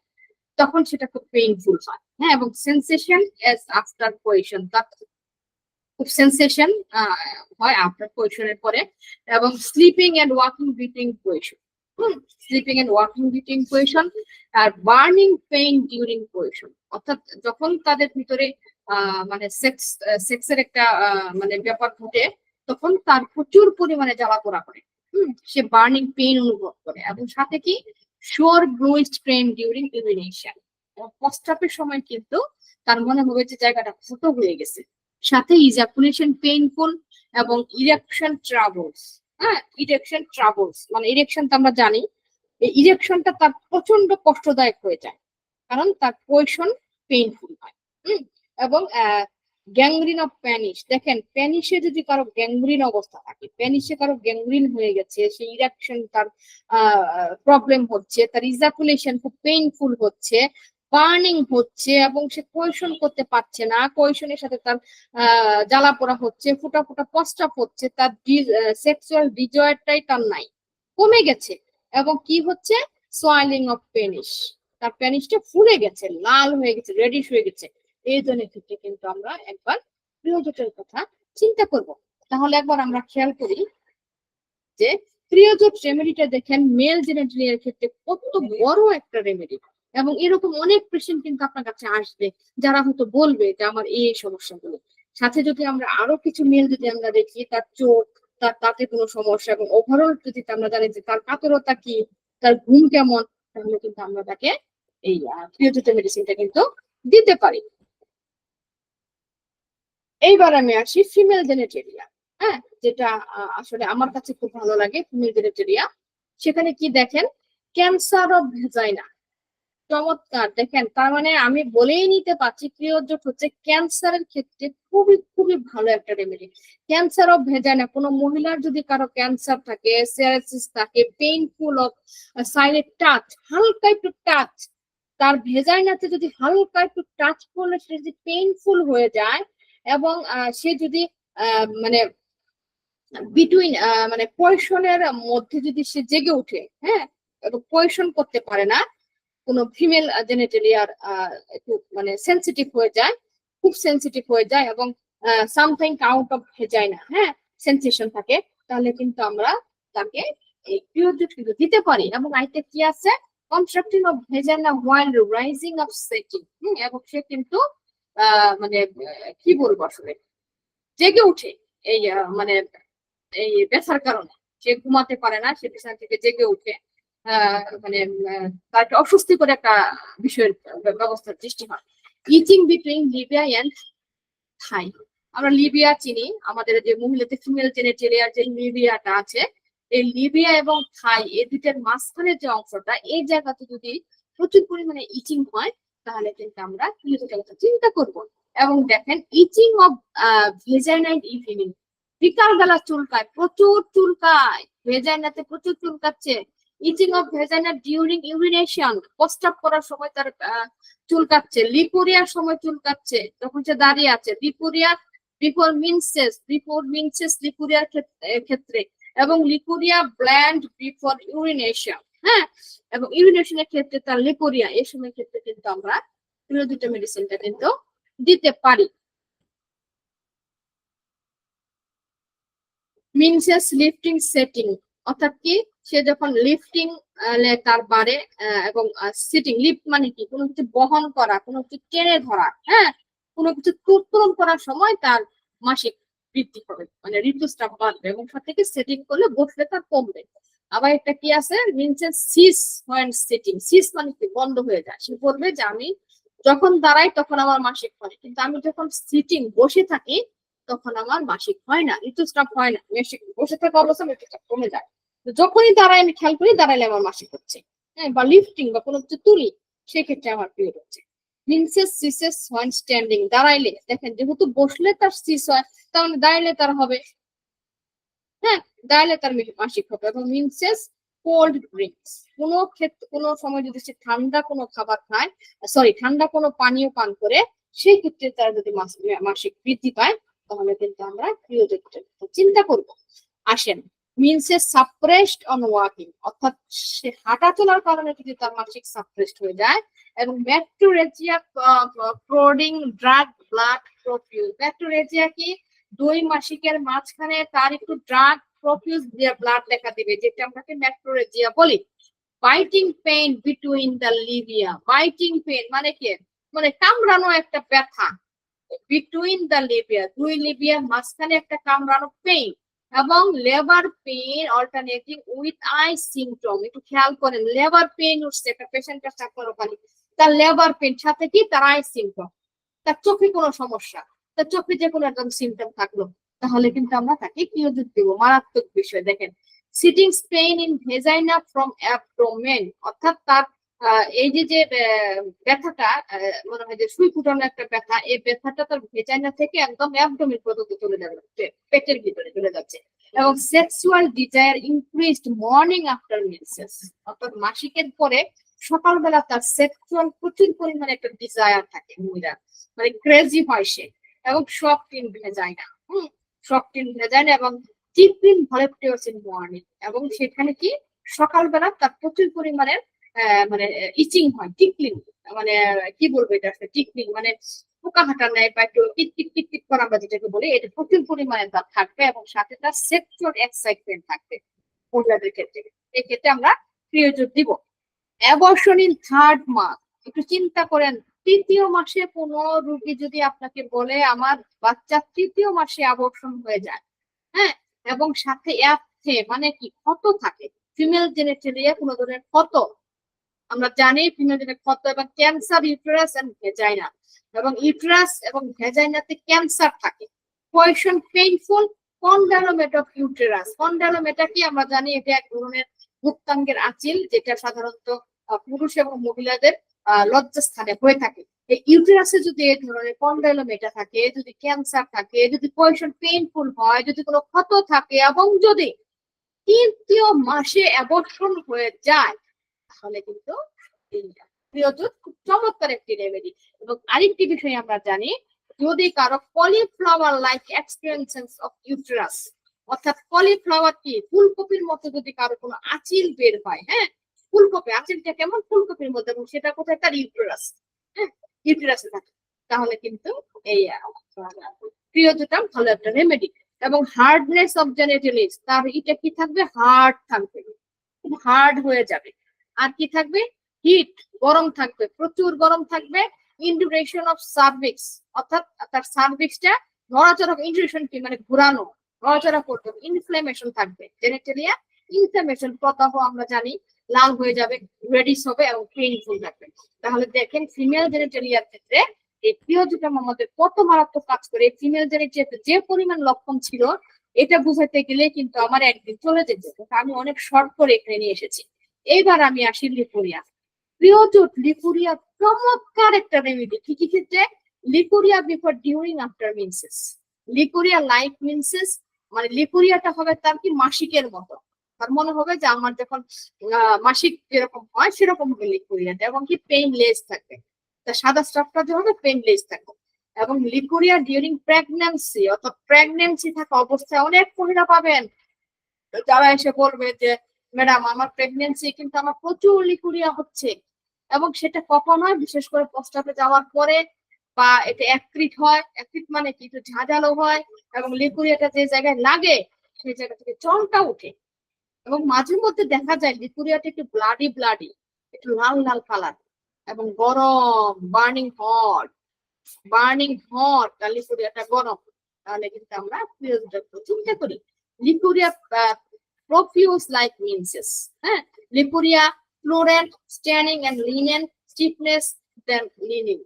তখন সেটা খুব পেইনফুল হয়, হ্যাঁ, এবং সেন্সেশন এজ আফটার কৈশন, তার খুব সেন্সেশন হয় আফটার কোয়েশনের পরে, এবং sleeping and waking between coition, sleeping and waking between coition, আর বার্নিং পেইন ডিউরিং কোয়েশন, অর্থাৎ যখন তাদের ভিতরে মানে সেক্সের একটা মানে ব্যাপার ঘটে, তখন তার প্রচুর পরিমাণে জ্বালা পোড়া করে, সে বার্নিং পেইন অনুভব করে, এবং সাথে কি শোর ব্লুইস্ট পেইন ডিউরিং ইউরিনেশন, প্রস্রাবের সময় কিন্তু তার মনে হবে যে জায়গাটা ফুটো হয়ে গেছে, সাথে ইজাকুলেশন পেইনফুল এবং ইরেকশন ট্রাবলস। হ্যাঁ, ইরেকশন ট্রাবলস মানে ইরেকশন তো আমরা জানি, এই ইরেকশনটা তার প্রচন্ড কষ্টদায়ক হয়ে যায়, কারণ তার পজিশন পেইনফুল হয়। এবং গ্যাংগ্রিন অফ প্যানিস, দেখেন প্যানিসে যদি কারো গ্যাংগ্রিন অবস্থা থাকে, প্যানিসে কারো গ্যাংগ্রিন হয়ে গেছে, সেই ইরেকশন তার প্রবলেম হচ্ছে, তার ইজাকুলেশন খুব পেইনফুল হচ্ছে, বার্নিং হচ্ছে, এবং সে কোয়েশন করতে পারছে না, কোয়েশনের সাথে তার জ্বালা পোড়া হচ্ছে, ফুটা ফুটা প্রস্রাব হচ্ছে, তার সেক্সুয়াল ডিজয়ারটাই তার নাই, কমে গেছে, এবং কি হচ্ছে, সোয়াইলিং অফ পেনিস, তার পেনিসটা ফুলে গেছে, লাল হয়ে গেছে, রেডিশ হয়ে গেছে, এই ধরনের ক্ষেত্রে কিন্তু আমরা একবার ক্রিয়োজোটের কথা চিন্তা করব। তাহলে একবার আমরা খেয়াল করি যে ক্রিয়োজোট রেমেডিটা দেখেন মেল জেনেটালিয়ার ক্ষেত্রে কত বড় একটা রেমেডি, এবং এরকম অনেক পেশেন্ট কিন্তু আপনার কাছে আসবে যারা হয়তো বলবে যে আমার এই সমস্যাগুলো, সাথে যদি আমরা আরো কিছু মেল যদি আমরা দেখি, তার চোখ, তার তাতে কোনো সমস্যা, এবং ওভারঅল যদি আমরা জানি যে তার কাতরতা কি, তার ঘুম কেমন, তাহলে কিন্তু আমরা তাকে এই ক্রিয়োজোটের মেডিসিনটা কিন্তু দিতে পারি। এইবার আমি আসি ফিমেল জেনেটেরিয়া, হ্যাঁ, যেটা আসলে আমার কাছে খুব ভালো লাগে ফিমেল জেনেটেরিয়া। সেখানে কি দেখেন, ক্যান্সার অফ ভেজাইনা, চমৎকার, দেখেন তার মানে আমি বলেই নিতে পারছি ক্রিয়োজোট হচ্ছে ক্যান্সারের ক্ষেত্রে খুবই খুবই ভালো একটা রেমেডি। ক্যান্সার অফ ভেজাইনা, কোনো মহিলার যদি কারো ক্যান্সার থাকে, সিয়ারেসিস থাকে, পেইনফুল অফ সাইলেন্ট টাচ, হালকা একটু টাচ, তার ভেজাইনাতে যদি হালকা একটু টাচ করলে সে যদি পেইনফুল হয়ে যায়, এবং সে যদি মানে বিটুইন মানে পয়সনের মধ্যে যদি সে জেগে উঠে, হ্যাঁ, এবং পয়সন করতে পারে না, কোনো ফিমেল জেনেটেলিয়ার একটু মানে সেন্সিটিভ হয়ে যায়, খুব সেন্সিটিভ হয়ে যায়, এবং সামথিং আউট অফ ভেজাইনা, হ্যাঁ, সেন্সেশন থাকে, তাহলে কিন্তু আমরা তাকে এই ক্রিয়োজোট কিন্তু দিতে পারি। এবং আইতে কি আছে, construction of vagina while rising of setting, এবং সে কিন্তু মানে কি বলবো আসলে জেগে উঠে এই মানে এই ব্যথার কারণে সে ঘুমাতে পারে না, সে বিছানা থেকে জেগে উঠে মানে তার একটা অস্বস্তি করে একটা বিষয়ের ব্যবস্থার সৃষ্টি হয়। ইচিং বিটুইন লিবিয়া এন্ড থাই, আমরা লিবিয়া চিনি, আমাদের যে মহিলাদের ফিমেল জেনেটেরিয়ার যে লিবিয়াটা আছে, এই লিবিয়া এবং থাই এই দুইটার মাঝখানের যে অংশটা, এই জায়গাতে যদি প্রচুর পরিমাণে ইচিং হয় তাহলে কিন্তু আমরা পিরিয়ডের কথা চিন্তা করব। এবং দেখেন ইচিং অফ ভেজাইনাল ইভিনিং, বিকালবেলা চুলকায়, প্রচুর চুলকায়, ভেজাইনাতে প্রচুর চুলকাচ্ছে। ইচিং অফ ভেজাইনা ডিউরিং ইউরিনেশন, প্রস্রাব করার সময় তার চুলকাচ্ছে। লিপোরিয়ার সময় চুলকাচ্ছে যখন সে দাঁড়িয়ে আছে। লিপোরিয়া বিফোর মিনসেস লিপোরিয়ার ক্ষেত্রে, এবং লিপোরিয়া ব্ল্যান্ড বিফোর ইউরিনেশন, হ্যাঁ, এবং ইউরিনেশনের ক্ষেত্রে তার লিপোরিয়া, এই সময় ক্ষেত্রে কিন্তু আমরা দুটো মেডিসিনটা কিন্তু দিতে পারি। মিনসেস লিফটিং সেটিং, অর্থাৎ কি সে যখন লিফটিং তার বাড়ে, এবং সিটিং, লিফট মানে কি কোনো কিছু বহন করা, কোনো কিছু টেনে ধরা, হ্যাঁ, কোনো কিছু উত্তোলন করার সময় তার মাসিক বৃদ্ধি হবে, মানে ঋতুস্রাব বাড়বে, এবং সাথে কি সেটিং করলে বসলে তার কমবে। আবার একটা কি আছে, menses cease when sitting, cease মানে কি বন্ধ হয়ে যায়। সে বলবে যে আমি যখন দাঁড়াই তখন আমার মাসিক হয়, কিন্তু আমি যখন সিটিং বসে থাকি তখন আমার মাসিক হয় না, ঋতুস্রাব হয় না। বসে থাকা অবস্থা ঋতুস্রাব কমে যায়। যখনই দাঁড়াই আমি খেয়াল করি দাঁড়াইলে আমার মাসিক হচ্ছে, হ্যাঁ, বা লিফটিং বা কোনো কিছু তুলি সেক্ষেত্রে আমার পিরিয়ড হচ্ছে। মিনসেস সিসেস হোয়েন স্ট্যান্ডিং, দাঁড়াইলে, দেখেন যেহেতু বসলে তার সিস হয়, তাহলে দাঁড়াইলে তার হবে, হ্যাঁ, দাঁড়াইলে তার মাসিক হবে। এবং মিনসেস কোল্ড ড্রিঙ্কস, কোনো ক্ষেত্রে কোনো সময় যদি সে ঠান্ডা কোনো খাবার খায়, ঠান্ডা কোনো পানীয় পান করে, সেই ক্ষেত্রে তার যদি মাসিক বৃদ্ধি পায় তাহলে কিন্তু আমরা পিরিয়ডের চিন্তা করব। আসেন, মিনসেস সাপ্রেসড অন ওয়াকিং, অর্থাৎ সে হাঁটা চলার কারণে যদি তার মাসিক সাপ্রেসড হয়ে যায়। এবং ম্যাট্রোরেজিয়া প্রোডিং ড্রাগ ব্লাড প্রফিউজ, ম্যাট্রোরেজিয়া কি দুই মাসিকের মাঝখানে তার একটু ড্রাগ প্রফিউজ দিয়ে ব্লাড দেখা দিবে, যেটা আমরা ম্যাট্রোরেজিয়া বলি। Biting pain between the Libya, biting pain মানে কি, মানে কামড়ানো একটা ব্যথা, বিটুইন দ্য লিবিয়া, দুই লিবিয়ার মাঝখানে একটা কামড়ানো পেইন। এবং labour pain alternating with I symptom, একটু খেয়াল করেন, লেবার পেইন উঠছে একটা পেশেন্টের চাকর ওখানে, তার লেবার পেইন সাথে কি তার আই সিমটম, তার চোখে কোনো সমস্যা, তার চোখে যে কোনো একদম সিমটম থাকলো, তাহলে কিন্তু আমরা তাকে পিরিয়ড দিব। মারাত্মক বিষয়। দেখেন, sitting pain in vagina from abdomen, অর্থাৎ তার এই যে ব্যথাটা, মনে হয় যে সুই ফুটানো একটা ব্যথা, এই ব্যথাটা তার ভেজাইনা থেকে একদম অ্যাবডোমেন পর্যন্ত চলে যাচ্ছে, পেটের ভিতরে চলে যাচ্ছে। এবং sexual desire increased morning after menses, অর্থাৎ মাসিকের পরে সকালবেলা তার সেক্সুয়াল প্রচুর পরিমাণে একটা ডিজায়ার থাকে, মহিলা মানে ক্রেজি হয় সে, এবং শক টিন ভেজায় না, শক টিন ভেজায় না, এবং টিকলিন ভলেপ্টিওস ইন মর্নিং, এবং সেখানে কি সকালবেলা তার প্রচুর পরিমাণে মানে ইচিং হয়, টিকলিং, মানে কি বলবো এটা, টিকলিং মানে পোকা হাঁটার নেয় বা একটু টিক টিক টিক টিক করা আমরা যেটাকে বলি, এটা প্রচুর পরিমাণে তার থাকবে, এবং সাথে তার সেক্সুয়াল এক্সাইটমেন্ট থাকবে মহিলাদের ক্ষেত্রে। এক্ষেত্রে আমরা পিরিয়ড দিব। অ্যাবর্শন ইন থার্ড মাস, একটু চিন্তা করেন, তৃতীয় মাসে কোনো রোগী যদি আপনাকে বলে আমার বাচ্চা তৃতীয় মাসে অ্যাবর্শন হয়ে যায়, হ্যাঁ, এবং সাথে মানে কি ক্ষত থাকে, ফিমেল জেনেটেরিয়া কোনো ধরনের ক্ষত, আমরা জানি ফিমেল জেনেটিক ক্ষত, এবং ক্যান্সার ইউটেরাস এন্ড ভেজাইনা, এবং ইউটেরাস এবং ভেজাইনাতে ক্যান্সার থাকে। পজিশন পেইনফুল কন্ডালোমেট অফ ইউটেরাস, কন্ডালোমেটা কি আমরা জানি এটা এক ধরনের গুপ্তাঙ্গের আঁচিল, যেটা সাধারণত পুরুষ এবং মহিলাদের লজ্জাস্থানে হয়ে থাকে। এই ইউটেরাসে যদি এই ধরনের কন্ডালোমেটা থাকে, যদি ক্যান্সার থাকে, যদি পজিশন পেইনফুল হয়, যদি কোনো ক্ষত থাকে, এবং যদি তৃতীয় মাসে অ্যাবর্শন হয়ে যায়, তাহলে কিন্তু পিরিয়ড খুব চমৎকার একটি রেমেডি। এবং আরেকটি বিষয় আমরা জানি, যদি কারো cauliflower like experience of uterus, অর্থাৎ কলিফ্লাওয়ার কি ফুলকপির মতো যদি কারো কোনো আঁচিল বের হয়, হ্যাঁ, ফুলকপি আঁচিলটা কেমন ফুলকপির মধ্যে, এবং সেটা কোথায় তার ইউটেরাস, হ্যাঁ, ইউটেরাসে থাকে, তাহলে কিন্তু এই পিরিয়ডটা ভালো একটা রেমেডি। এবং হার্ডনেস অফ জেনিটালিস, তার এটা কি থাকবে, হার্ড থাকবে, খুব হার্ড হয়ে যাবে। আর কি থাকবে, হিট, গরম থাকবে, প্রচুর গরম থাকবে। ইন্ডুরেশন অফ সার্ভিক্স, অর্থাৎ তার সার্ভিক্সটা নড়াচড়া, ইন্ডুরেশন কি মানে ঘোরানো, নড়াচড়া করবে। ইনফ্লামেশন থাকবে, জেনেটালিয়া ইনফ্লামেশন, প্রদাহ আমরা জানি লাল হয়ে যাবে, রেডিশ হবে, এবং পেইনফুল থাকবে। তাহলে দেখেন ফিমেল জেনেটালিয়ার ক্ষেত্রে এই প্রিয়জুটাম আমাদের কত মারাত্মক কাজ করে। ফিমেল জেনিটেরিয়াতে যে পরিমাণ লক্ষণ ছিল এটা বুঝাতে গেলে কিন্তু আমার একদিন চলে যেতে, আমি অনেক শর্ট করে এখানে নিয়ে এসেছি। এইবার আমি আসি লিকুরিয়া। প্রিয়জুট লিকুরিয়া চমৎকার একটা রেমেডি। কি কি ক্ষেত্রে? Leucorrhoea before, during, after menses. Leucorrhoea like menses, মানে লিকুরিয়াটা হবে তার কি মাসিকের মতো। তার মনে হবে যে আমার যখন মাসিক যেরকম হয় সেরকম হবে লিকুরিয়াটা, এবং কি পেইনলেস থাকবে। তা সাদা স্টাফটা যে হবে পেইনলেস থাকবে। এবং লিকুরিয়া ডিউরিং প্রেগন্যান্সি, অর্থাৎ প্রেগন্যান্সি থাকা অবস্থায় অনেক মহিলা পাবেন যারা এসে বলবে যে ম্যাডাম আমার প্রেগন্যান্সি কিন্তু আমার প্রচুর লিকুরিয়া হচ্ছে, এবং সেটা কখন হয়? বিশেষ করে প্রস্রাবে যাওয়ার পরে, বা এটা অ্যাক্রিট হয়। অ্যাক্রিট মানে কি? একটু ঝাঁঝালো হয়, এবং লিকুরিয়াটা যে জায়গায় লাগে সেই জায়গা থেকে জলটা উঠে, এবং মাঝে মধ্যে দেখা যায় লিকুরিয়াটা একটু ব্লাডি ব্লাডি, একটু লাল লাল কালার, এবং গরম, বার্নিং হট। বার্নিং হট আর লিকুরিয়াটা গরম, তাহলে কিন্তু আমরা চিন্তা করি লিকুরিয়া প্রফিউজ লাইক মেন্সেস। হ্যাঁ, leucorrhoea fluorescent, staining and linen, stiffness then lining.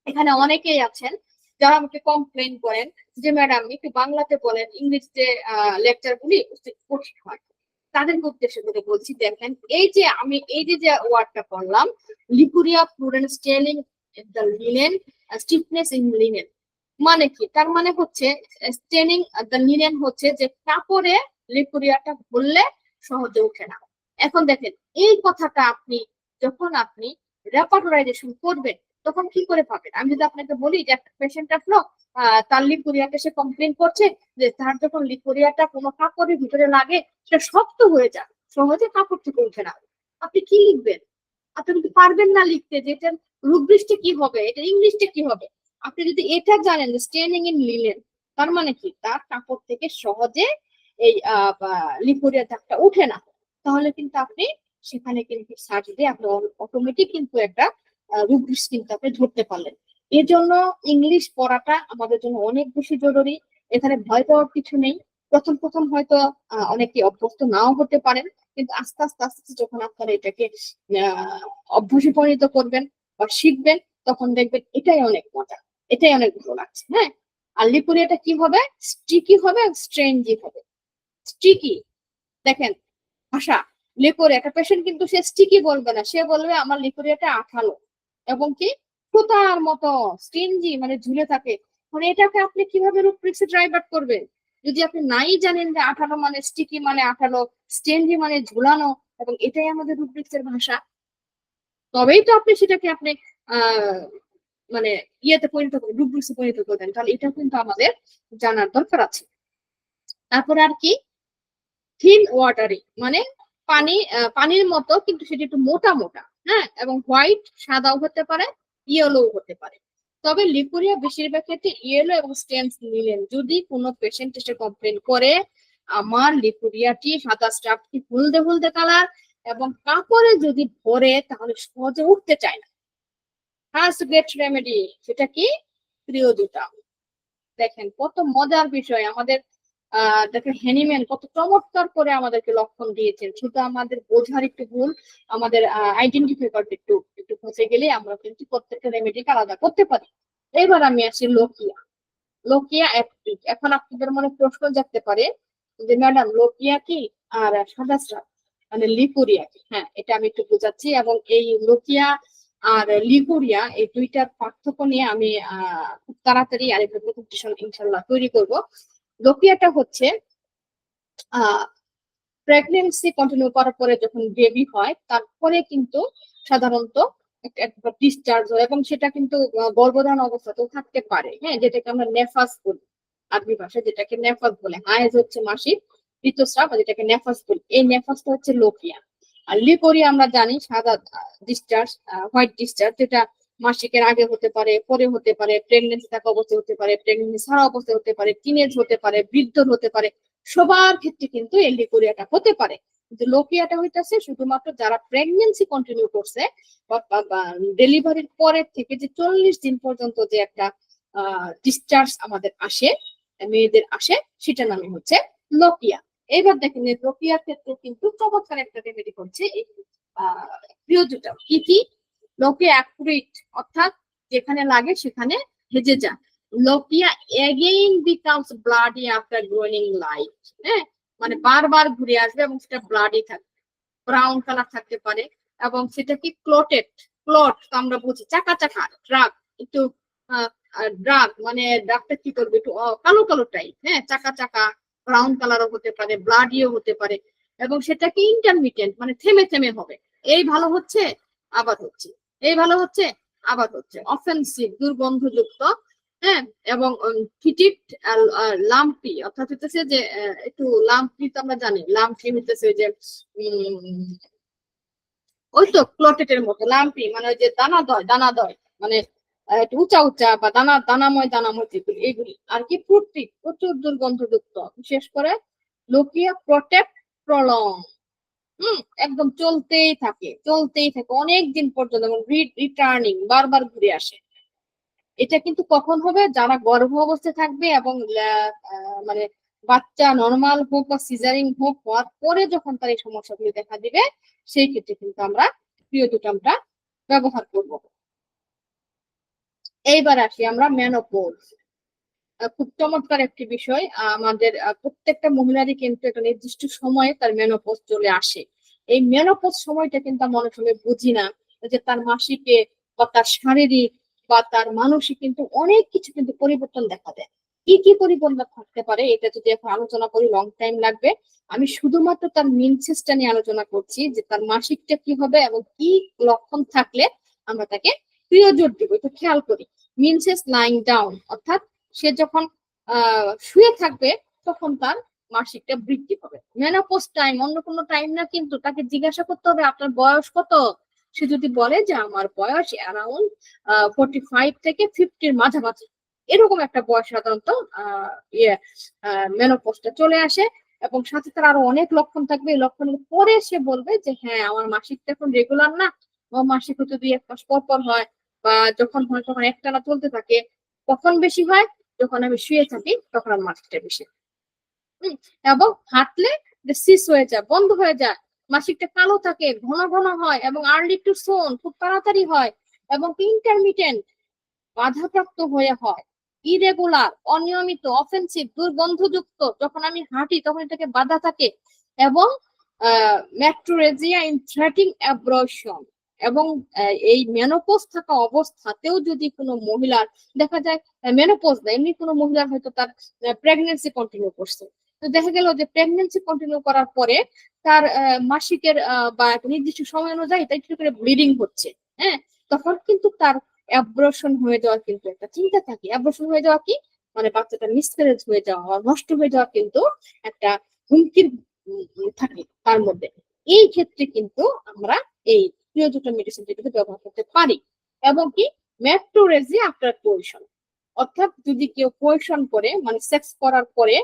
এখানে অনেকেই আছেন যারা আমাকে কমপ্লেন করেন যে ম্যাডাম একটু বাংলাতে বলেন, ইংলিশে লেকচার গুলি কঠিন হয়। তাদের উদ্দেশ্যে করে বলছি, দেখেন এই যে আমি এই যে ওয়ার্ডটা পড়লাম, leucorrhoea fluorescent, staining the linen, stiffness in linen, মানে কি? তার মানে হচ্ছে স্টেনিং দ্য লিনেন হচ্ছে যে কাপড়ে লিকুরিয়াটা ভরলে সহজে ওঠে না। এখন দেখেন এই কথাটা আপনি যখন আপনি রেপার্টরাইজেশন করবেন তখন কি করে পাবেন? আমি যদি আপনাকে বলি যে একটা পেশেন্ট আসলো, তার লিকুরিয়াকে সে কমপ্লেন করছে যে তার যখন লিকুরিয়াটা কোনো কাপড়ের ভিতরে লাগে সেটা শক্ত হয়ে যায়, সহজে কাপড় থেকে ওঠে না, আপনি কি লিখবেন? আপনি কিন্তু পারবেন না লিখতে যে এটার রূপবৃষ্টি কি হবে, এটা ইংলিশটা কি হবে। আপনি যদি এটা জানেন যে স্টেনিং ইন লিনেন, তার মানে কি? তার কাপড় থেকে সহজে এই লিকুরিয়া দাগটা উঠে না, তাহলে কিন্তু আপনি সেখানে কিন্তু সার্চ দিয়ে আপনি অটোমেটিক কিন্তু একটা রূপবৃষ্টি কিন্তু আপনি ধরতে পারলেন। এর জন্য ইংলিশ পড়াটা আমাদের জন্য অনেক বেশি জরুরি। এখানে ভয় পাওয়ার কিছু নেই। প্রথম প্রথম হয়তো অনেকে অভ্যস্ত নাও হতে পারেন, কিন্তু আস্তে আস্তে আস্তে আস্তে যখন আপনারা এটাকে অভ্যাসে পরিণত করবেন বা শিখবেন, তখন দেখবেন এটাই অনেক মজা, এটাই অনেক ভালো লাগছে। হ্যাঁ, আর লিকুরিয়াটা কি হবে? স্টিকি হবে, স্ট্রেঞ্জি হবে। স্টিকি, দেখেন ভাষা, লিকুরিয়া, একটা পেশেন্ট কিন্তু সে স্টিকি বলবে না, সে বলবে আমার লিকুরিয়াটা আঠালো এবং কি সুতার মতো, স্ট্রেঞ্জি মানে ঝুলে থাকে। মানে এটাকে আপনি কিভাবে রূপরেখা ড্রাইভার করবেন যদি আপনি নাই জানেন যে আঠালো মানে স্টিকি মানে আঠালো, স্ট্রেঞ্জি মানে ঝুলানো, এবং এটাই আমাদের রূপরেখার ভাষা। তবেই তো আপনি সেটাকে আপনি আহ মানে ইয়েতে পরিণত করবেন, রূপরেখা পরিণত করবেন। তাহলে এটা কিন্তু আমাদের জানার দরকার আছে। তারপরে আর কি? থিন ওয়াটারি মানে পানি, পানির মতো কিন্তু সেটা একটু মোটা মোটা। হ্যাঁ, এবং হোয়াইট, সাদাও হতে পারে, ইয়েলো হতে পারে। তবে লিকুরিয়া বেশিরভাগ ক্ষেত্রে ইয়েলো এবং স্টেন্স লিনেন। যদি কোনো পেশেন্ট এসে কমপ্লেন করে আমার লিকুরিয়াটি সাদা স্টাফটি হলদে হলদে কালার এবং কাপড়ে যদি ভরে তাহলে সহজে উঠতে চায় না, ফার্স্ট গ্রেট রেমেডি সেটা কি? প্রিয়জুটাম। দেখেন কত মজার বিষয়। আমাদের দেখেন হ্যানিম্যান কত চমৎকার করে আমাদেরকে লক্ষণ দিয়েছেন, শুধু আমাদের বোঝার একটু ভুল, আমাদের আইডেন্টিফাই করতে একটু একটু ফসে গেলে আমরা কিন্তু প্রত্যেকটা রেমেডিকে আলাদা করতে পারি। এবার আমি আসি লোকিয়া। Lochia active. এখন আপনাদের মনে প্রশ্ন জাগতে পারে যে ম্যাডাম লোকিয়া কি আর সাদা স্রাব মানে লিকুরিয়া কি? হ্যাঁ, এটা আমি একটু বোঝাচ্ছি, এবং এই লোকিয়া আর লিকুরিয়া এই দুইটার পার্থক্য নিয়ে আমি খুব তাড়াতাড়ি আরেকটা প্রেজেন্টেশন ইনশাল্লাহ তৈরি করব। লোকিয়াটা হচ্ছে প্রেগনেন্সি কন্টিনিউ করার পরে যখন বেবি হয় তারপরে কিন্তু সাধারণত একটা ডিসচার্জ হয়, এবং সেটা কিন্তু গর্ভধারণ অবস্থাতেও থাকতে পারে। হ্যাঁ, যেটাকে আমরা নেফাস বলি আরবি ভাষায়, যেটাকে নেফাস বলে। হায়েজ হচ্ছে মাসিক ঋতুস্রাব, যেটাকে নেফাস বলি। এই নেফাসটা হচ্ছে লোকিয়া। আর লিকোরিয়া আমরা জানি সাদা ডিসচার্জ, হোয়াইট ডিসচার্জ, যেটা মাসিকের আগে হতে পারে, পরে হতে পারে, প্রেগনেন্সি থাকা অবস্থায় হতে পারে, প্রেগনেন্সি ছাড়া অবস্থায় হতে পারে, টিনেজ হতে পারে, বৃদ্ধ হতে পারে। সবার ক্ষেত্রে কিন্তু এই লিকোরিয়াটা হতে পারে, কিন্তু লোকিয়াটা হইতেছে শুধুমাত্র যারা প্রেগনেন্সি কন্টিনিউ করছে বা ডেলিভারির পরের থেকে যে 40 দিন পর্যন্ত যে একটা ডিসচার্জ আমাদের আসে, মেয়েদের আসে, সেটা নামে হচ্ছে লোকিয়া। এবার দেখেন লোকিয়ার ক্ষেত্রে কিন্তু চমৎকার একটা রেমেডি করছে এই প্রিয়জুটাম। কি কি? লোকিয়া অ্যাকুরেট, অর্থাৎ যেখানে লাগে সেখানে হেজে যায়। Lochia again becomes bloody after growing light, হ্যাঁ, মানে বারবার ঘুরে আসবে এবং সেটা ব্লাডি থাকবে, ব্রাউন কালার থাকতে পারে এবং সেটা কি ক্লটেড, ক্লট আমরা বুঝি চাকা চাকা ড্রাগ, একটু ড্রাগ মানে ড্রাগটা কি করবে একটু কালো কালো টাইপ, হ্যাঁ, চাকা চাকা ব্রাউন কালারও হতে পারে, ব্লাডিও হতে পারে এবং সেটা কি ইন্টারমিটেন্ট মানে থেমে থেমে হবে, এই ভালো হচ্ছে আবার হচ্ছে, এই ভালো হচ্ছে আবার হচ্ছে, অফেন্সিভ দুর্গন্ধযুক্ত, হ্যাঁ, এবং ফিটিট লাম্পি অর্থাৎ হচ্ছে যে একটু লাম্পি তো আমরা জানি, লাম্পি হইতেছে যে ওই তো ক্লোটেটের মতো লাম্পি মানে ওই যে দানাদয় মানে একটু উঁচা উঁচা বা দানাময় যেগুলি এইগুলি আর কি, ফ্রুটি প্রচুর দুর্গন্ধযুক্ত, বিশেষ করে লোকিয়া প্রটেক্ট প্রলং, একদম চলতেই থাকে অনেক দিন পর্যন্ত এবং রিটার্নিং বারবার ঘুরে আসে। এটা কিন্তু কখন হবে, যারা গর্ভ অবস্থায় থাকবে এবং মানে বাচ্চা নর্মাল হোক বা সিজারিং হোক হওয়ার পরে যখন তার এই সমস্যাগুলি দেখা দিবে, সেই ক্ষেত্রে কিন্তু আমরা পিরিয়ডোটামটা ব্যবহার করব। এইবার আসি আমরা মেনোপজ, খুব চমৎকার একটি বিষয়। আমাদের প্রত্যেকটা মহিলারই কিন্তু একটা নির্দিষ্ট সময়ে তার মেনোপজ চলে আসে। এই মেনোপজ সময়টা কিন্তু আমরা অনেক সময় বুঝি না, যে তার মাসিকে বা তার শারীরিক বা তার মানসিক কিন্তু অনেক কিছু কিন্তু পরিবর্তন দেখা দেয়। কি কি পরিবর্তন থাকতে পারে এটা যদি এখন আলোচনা করি লং টাইম লাগবে। আমি শুধুমাত্র তার মেনসেসটা নিয়ে আলোচনা করছি, যে তার মাসিকটা কি হবে এবং কি লক্ষণ থাকলে আমরা তাকে পিরিয়ড দিব, একটু খেয়াল করি। মেনসেস লাইং ডাউন অর্থাৎ সে যখন শুয়ে থাকবে তখন তার মাসিকটা বৃদ্ধি হবে। মেনোপজ টাইম অন্য কোনো টাইম না, কিন্তু তাকে জিজ্ঞাসা করতে হবে আপনার বয়স কত। সে যদি বলে যে আমার বয়স অ্যারাউন্ড 45 থেকে 50 মাঝামাঝি, এরকম একটা বয়স সাধারণত মেনোপজটা চলে আসে এবং সাথে তার আরো অনেক লক্ষণ থাকবে। এই লক্ষণের পরে সে বলবে যে হ্যাঁ আমার মাসিকটা এখন রেগুলার না, আমার মাসিক হয়তো 2-1 মাস পর পর হয়, বা যখন হয় তখন একটানা চলতে থাকে। কখন বেশি হয়, যখন আমি শুয়ে থাকি তখন আমার মাসিকটা বেশি, এবং হাঁটলে সিস হয়ে যায়, বন্ধ হয়ে যায়, মাসিকটা কালো থাকে, ঘন ঘন হয় এবং আর্লি টু সোন খুব তাড়াতাড়ি হয় এবং ইন্টারমিটেন্ট বাধাপ্রাপ্ত হয়ে হয়, ইরেগুলার অনিয়মিত, অফেন্সিভ দুর্গন্ধযুক্ত, যখন আমি হাঁটি তখন এটাকে বাধা থাকে, এবং ম্যাট্রোরেজিয়া ইন থ্রেটিং অ্যাব্রশন। এবং এই মেনোপজ থাকা অবস্থাতেও যদি কোনো মহিলার দেখা যায়, মেনোপজ না এমনি কোনো মহিলার হয়তো তার প্রেগনেন্সি কন্টিনিউ করছে, তো দেখা গেল যে প্রেগনেন্সি কন্টিনিউ করার পরে তার মাসিকের বা একটা নির্দিষ্ট সময় অনুযায়ী তাই একটু করে ব্লিডিং হচ্ছে, হ্যাঁ, তখন কিন্তু তার অ্যাব্রশন হয়ে যাওয়ার কিন্তু একটা চিন্তা থাকে। অ্যাব্রশন হয়ে যাওয়া কি মানে বাচ্চাটা মিসক্যারেজ হয়ে যাওয়া, নষ্ট হয়ে যাওয়া কিন্তু একটা হুমকির থাকে তার মধ্যে। এই ক্ষেত্রে কিন্তু আমরা এই পিরিয়ড মেডিসিন যেটাকে ব্যবহার করতে পারি। এবং কি ম্যাট্রোরেজি আফটার কোয়েশন, অর্থাৎ যদি কেউ কোয়েশন করে মানে সেক্স করার পরে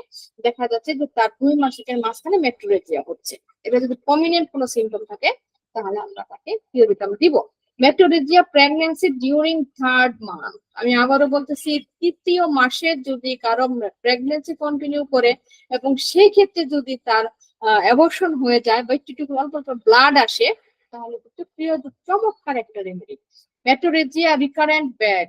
দেখা যাচ্ছে যে তার 2 মাসিকের মাঝখানে ম্যাট্রোরেজিয়া হচ্ছে, এটা যদি প্রমিনেন্ট কোনো সিমটম থাকে তাহলে আমরা তাকে পিরিয়ড দিব। ম্যাট্রোরেজিয়া প্রেগন্যান্সি ডিউরিং 3rd মান্থ, আমি আবারও বলতেছি 3য় মাসে যদি কারো প্রেগন্যান্সি কন্টিনিউ করে এবং সেই ক্ষেত্রে যদি তার অ্যাবর্শন হয়ে যায় বা একটু অল্প অল্প ব্লাড আসে, তাহলে কিন্তু পিরিয়ড চমৎকার একটা রেমেডি। ম্যাট্রোরেজিয়া রিকারেন্ট ব্যাক,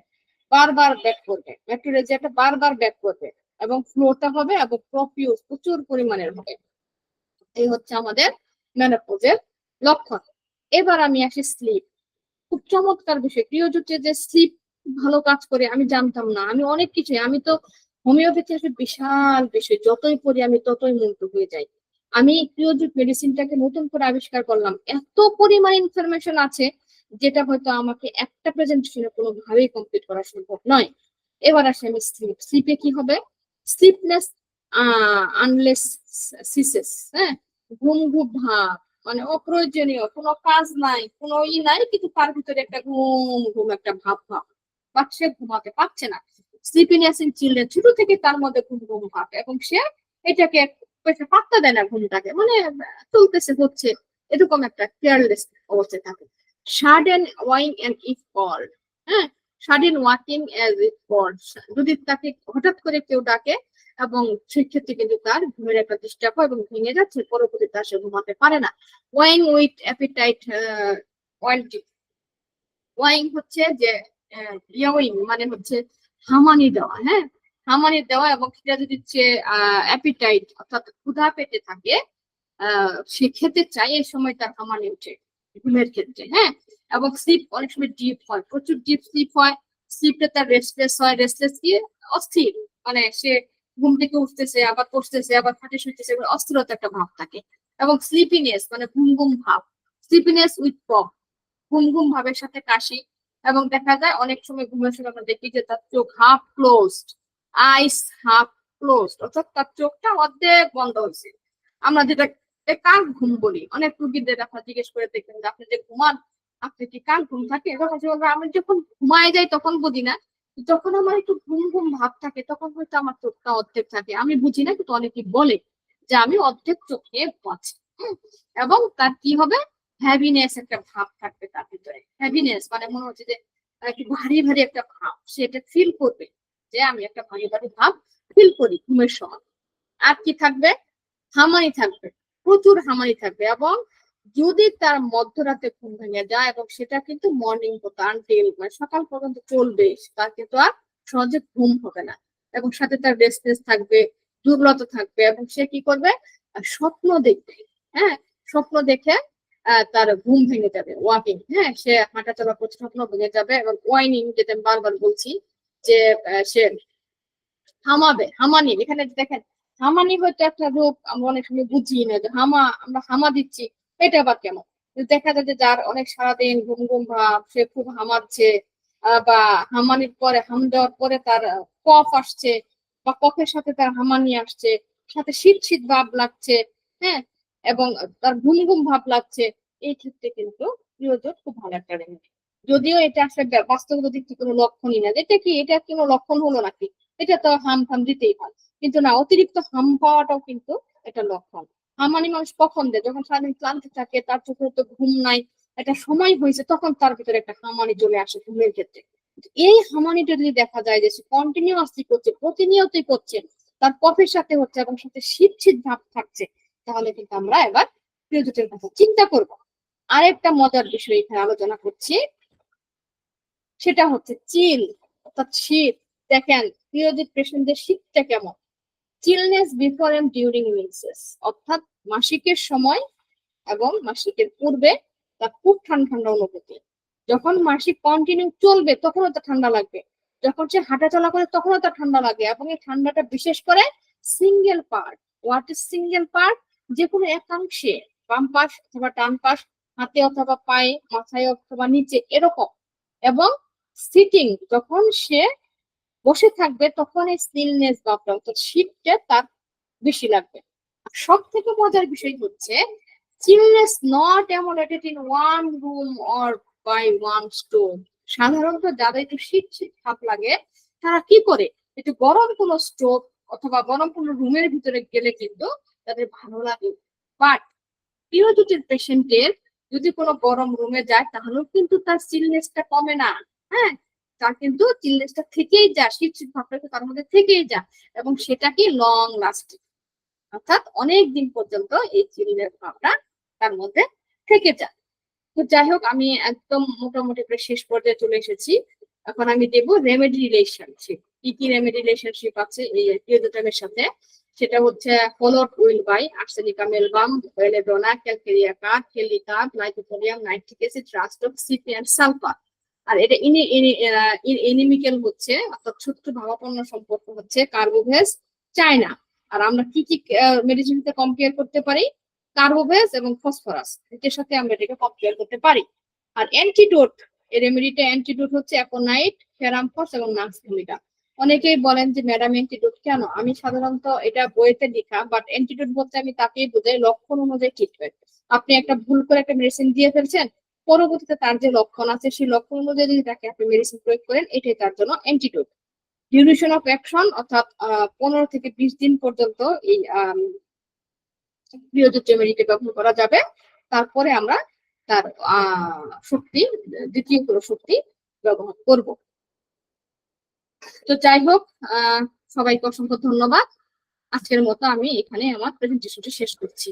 বারবার ব্যাক করবে, ম্যাট্রোরেজিয়াটা বারবার ব্যাক করবে এবং ফ্লোটা হবে এবং প্রফিউজ প্রচুর পরিমাণের হবে। এই হচ্ছে আমাদের মেনোপজের লক্ষণ। এবার আমি আসি স্লিপ, খুব চমৎকার বিষয়। পিরিয়ডে যে স্লিপ ভালো কাজ করে আমি জানতাম না, আমি অনেক কিছু, আমি তো হোমিওপ্যাথি আসলে বিশাল বিষয়, যতই পড়ি আমি ততই মুগ্ধ হয়ে যাই। আমি পিরিয়ড মেডিসিনটাকে নতুন করে আবিষ্কার করলাম, এত পরিমাণ ইনফরমেশন আছে যেটা হয়তো আমাকে একটা প্রেজেন্টেশনে কোনোভাবেই কমপ্লিট করা সম্ভব নয়। এবার আসি আমি স্লিপে কি হবে, স্লিপনেস আনলেস সিসেস, হ্যাঁ, ঘুম ঘুম ভাব মানে অপ্রয়োজনীয় কোনো কাজ নাই, কোনো নাই, কিন্তু তার ভিতরে একটা ঘুম ঘুম একটা ভাব ভাব, বাচ্চা ঘুমাতে পারছে না। স্লিপিনেস ইন চিলড্রেন, ছোট থেকে তার মধ্যে ঘুম ঘুম ভাব এবং সে এটাকে পাত্তা দেয় না, ঘুমটাকে মানে চলতেছে হচ্ছে, এরকম একটা কেয়ারলেস অবস্থায় থাকে। সাডেন ওয়াইং এন্ড ইফ কল্ড, হ্যাঁ, sudden waking as if called, যদি তাকে হঠাৎ করে কেউ ডাকে এবং সেক্ষেত্রে কিন্তু তার ঘুমের একটা ডিস্টার্ব হয় এবং ভেঙে যাচ্ছে, পরবর্তীতে সে ঘুমাতে পারে না। ওয়াইং উইথ অ্যাপিটাইট ওয়াইল্ড, ওয়াইং হচ্ছে যে ইয়াওয়িং মানে হচ্ছে হামানি দেওয়া, হ্যাঁ, হামানি দেওয়া, এবং সেটা যদি হচ্ছে অ্যাপিটাইট অর্থাৎ ক্ষুধা পেটে থাকে, সে খেতে চায়, এই সময় তার হামানি উঠে ঘুমের ক্ষেত্রে, হ্যাঁ। এবং স্লিপ অনেক সময় ডিপ হয়, প্রচুর ডিপ স্লিপ হয়, স্লিপটা তার রেস্টলেস হয়, রেস্টলেস কি অস্থির, মানে সে ঘুম থেকে উঠতেছে আবার বসতেছে আবার খাটে শুইতেছে, অস্থিরতা একটা ভাব থাকে। এবং স্লিপিনেস মানে ঘুম ঘুম ভাব, স্লিপিনেস উইথ কফ, ঘুম ঘুম ভাবের সাথে কাশি। এবং দেখা যায় অনেক সময় ঘুমের সময় আমরা দেখি যে তার চোখ হাফ ক্লোজড, আইস হাফ ক্লোজড, অর্থাৎ তার চোখটা অর্ধেক বন্ধ হয়েছে। আমরা যেটা কার ঘুম বলি, অনেক রুগীদের আপনারা জিজ্ঞেস করে দেখবেন যে আপনি যে ঘুমান, আপনি কি কার ঘুম থাকে? আমি যখন ঘুমায় যাই তখন বুঝি না, যখন আমার একটু ঘুম ঘুম ভাব থাকে তখন হয়তো আমার চোখটা অর্ধেক থাকে, আমি বুঝি না, কিন্তু অনেকে বলে যে আমি অর্ধেক চোখে বাঁচি। এবং তার কি হবে, হ্যাভিনেস একটা ভাব থাকবে তার ভিতরে, হ্যাভিনেস মানে মনে হচ্ছে যে একটু ভারী ভারী একটা ভাব, সেটা ফিল করবে যে আমি একটা ভারী ভারী ভাব ফিল করি ঘুমের সময়। আর কি থাকবে, হামানি থাকবে, প্রচুর হামানি থাকবে। এবং যদি তার মধ্যরাতে ঘুম ভেঙে যায়, এবং সেটা কিন্তু মর্নিং আনটিল মানে সকাল পর্যন্ত চলবে, তার কিন্তু আর সহজে ঘুম হবে না, এবং সাথে তার রেস্টলেস থাকবে, দুর্বলতা থাকবে, এবং সে কি করবে, স্বপ্ন দেখবে, হ্যাঁ, স্বপ্ন দেখে তার ঘুম ভেঙে যাবে, ওয়াকিং, হ্যাঁ, সে হাঁটা চলা করছে, স্বপ্ন ভেঙে যাবে। এবং ওয়াইনিং, যেটা আমি বারবার বলছি যে সে হামাবে, হামানি, এখানে দেখেন হামানি হয়তো একটা রূপ আমরা অনেক সময় বুঝি না, যে আমরা হামা দিচ্ছি, এটা আবার কেমন? দেখা যায় যে যার অনেক সারাদিন ঘুম ঘুম ভাব, সে খুব হামাচ্ছে, বা হামানির পরে, হাম দেওয়ার পরে তার কফ আসছে, বা কফের সাথে তার হামানি আসছে, সাথে শীত শীত ভাব লাগছে, হ্যাঁ, এবং তার ঘুম ঘুম ভাব লাগছে, এই ক্ষেত্রে কিন্তু প্রিয়জোট খুব ভালো একটা রেমেডি। যদিও এটা আসলে বাস্তব দিক থেকে কোনো লক্ষণই না, এটা কি, এটা কোনো লক্ষণ হলো নাকি, এটা তো হাম ফাম দিতেই হয়, কিন্তু না, অতিরিক্ত হাম পাওয়াটাও কিন্তু এটা লক্ষণ। হামানি মানুষ কখন দেয়, যখন সারাদিন ক্লান্ত থাকে, তার চোখে তো ঘুম নাই, একটা সময় হয়েছে, তখন তার ভিতরে একটা হামানি চলে আসে ঘুমের ক্ষেত্রে। এই হামানিটা যদি দেখা যায় যে সে কন্টিনিউয়াসলি করছে, প্রতিনিয়তই করছে, তার কফের সাথে হচ্ছে, এবং সাথে শীত শীত ভাব থাকছে, তাহলে কিন্তু আমরা এবার প্রিয়জোটের কথা চিন্তা করব। আরেকটা মজার বিষয় এখানে আলোচনা করছি, সেটা হচ্ছে চিল, অর্থাৎ শীত। দেখেন পিরিয়ডিক পেশেন্টদের শীতটা কেমন, চিলনেস বিফোর এন্ড ডিউরিং মেন্সেস, অর্থাৎ মাসিকের সময় এবং মাসিকের পূর্বে তার খুব ঠান্ডা ঠান্ডা অনুভূতি। যখন মাসিক কন্টিনিউ চলবে তখনও তো ঠান্ডা লাগবে, যখন সে হাঁটা চলা করে তখনও তো ঠান্ডা লাগে। এবং এই ঠান্ডাটা বিশেষ করে single part, what is single part, যে কোনো একাংশে, বাম পাশ অথবা ডান পাশ, হাতে অথবা পায়ে, মাথায় অথবা নিচে, এরকম। এবং সিটিং, যখন সে বসে থাকবে তখন এই স্টিলনেস ভাবটা অর্থাৎ শীতটা তার বেশি লাগবে। সব থেকে মজার বিষয় হচ্ছে chilliness not ameliorated in one room or by one stove. সাধারণত যাদের একটু শীত শীত ভাব লাগে তারা কি করে, একটু গরম কোনো স্টোভ অথবা গরম কোনো রুমের ভিতরে গেলে কিন্তু তাদের ভালো লাগে। বাট পিরিয়ডের পেশেন্টের যদি কোনো গরম রুমে যায় তাহলেও কিন্তু তার চিলনেসটা কমে না, হ্যাঁ, তার কিন্তু চিলনেসটা থেকেই যায়, শীত শীত ভাবটা তার মধ্যে থেকেই যায়, এবং সেটা কি লং লাস্টিং, অর্থাৎ অনেক দিন পর্যন্ত এই চিলনেস ভাবটা তার মধ্যে থেকে যায়। তো যাই হোক, আমি একদম মোটামুটি প্রায় শেষ পর্যায়ে চলে এসেছি। এখন আমি দেব রেমেডি রিলেশনশিপ, কি কি রেমেডি রিলেশনশিপ আছে এই পিরিয়ডের সাথে। সেটা হচ্ছে followed will by arsenicum album, belladonna, calcarea কাঠ, হেলিকার্ব, lycopodium, nitric acid, rhus tox, sepia, sulphur. আর এটা ইনিমিক্যাল হচ্ছে, অর্থাৎ শত্রু ভাবাপন্ন সম্পর্ক হচ্ছে কার্বোভেজ, চায়না। আর আমরা কি কি মেডিসিন সাথে কম্পেয়ার করতে পারি, কার্বোভেজ এবং ফসফরাস, এটার সাথে আমরা এটাকে কম্পেয়ার করতে পারি। আর অ্যান্টিডোট, এই রেমেডিটা অ্যান্টিডোট হচ্ছে অ্যাকোনাইট, ফেরামফস এবং নাক্সভলিকা। অনেকেই বলেন যে ম্যাডাম অ্যান্টিডোট কেন, আমি সাধারণত এটা বইতে লেখা, বাট অ্যান্টিডোট বলতে আমি তাকেই বোঝাই লক্ষণ অনুযায়ী ট্রিটমেন্ট। আপনি একটা ভুল করে একটা মেডিসিন দিয়ে ফেলছেন, পরবর্তীতে তার যে লক্ষণ আছে সেই লক্ষণ অনুযায়ী যদি তাকে আপনি মেডিসিন প্রয়োগ করেন, এটাই তার জন্য অ্যান্টিডোট। ডিউরেশন অফ অ্যাকশন, অর্থাৎ 15 থেকে 20 দিন পর্যন্ত এই প্রিয়জোট রেমেডিটা ব্যবহার করা যাবে। তারপরে আমরা তার শক্তি, দ্বিতীয় কোনো শক্তি ব্যবহার করব। তো যাই হোক, সবাইকে অসংখ্য ধন্যবাদ। আজকের মতো আমি এখানে আমার প্রেজেন্টেশনটা শেষ করছি।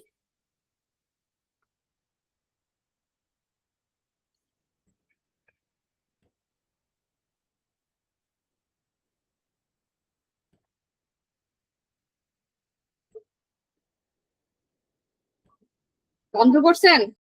বন্ধ করছেন?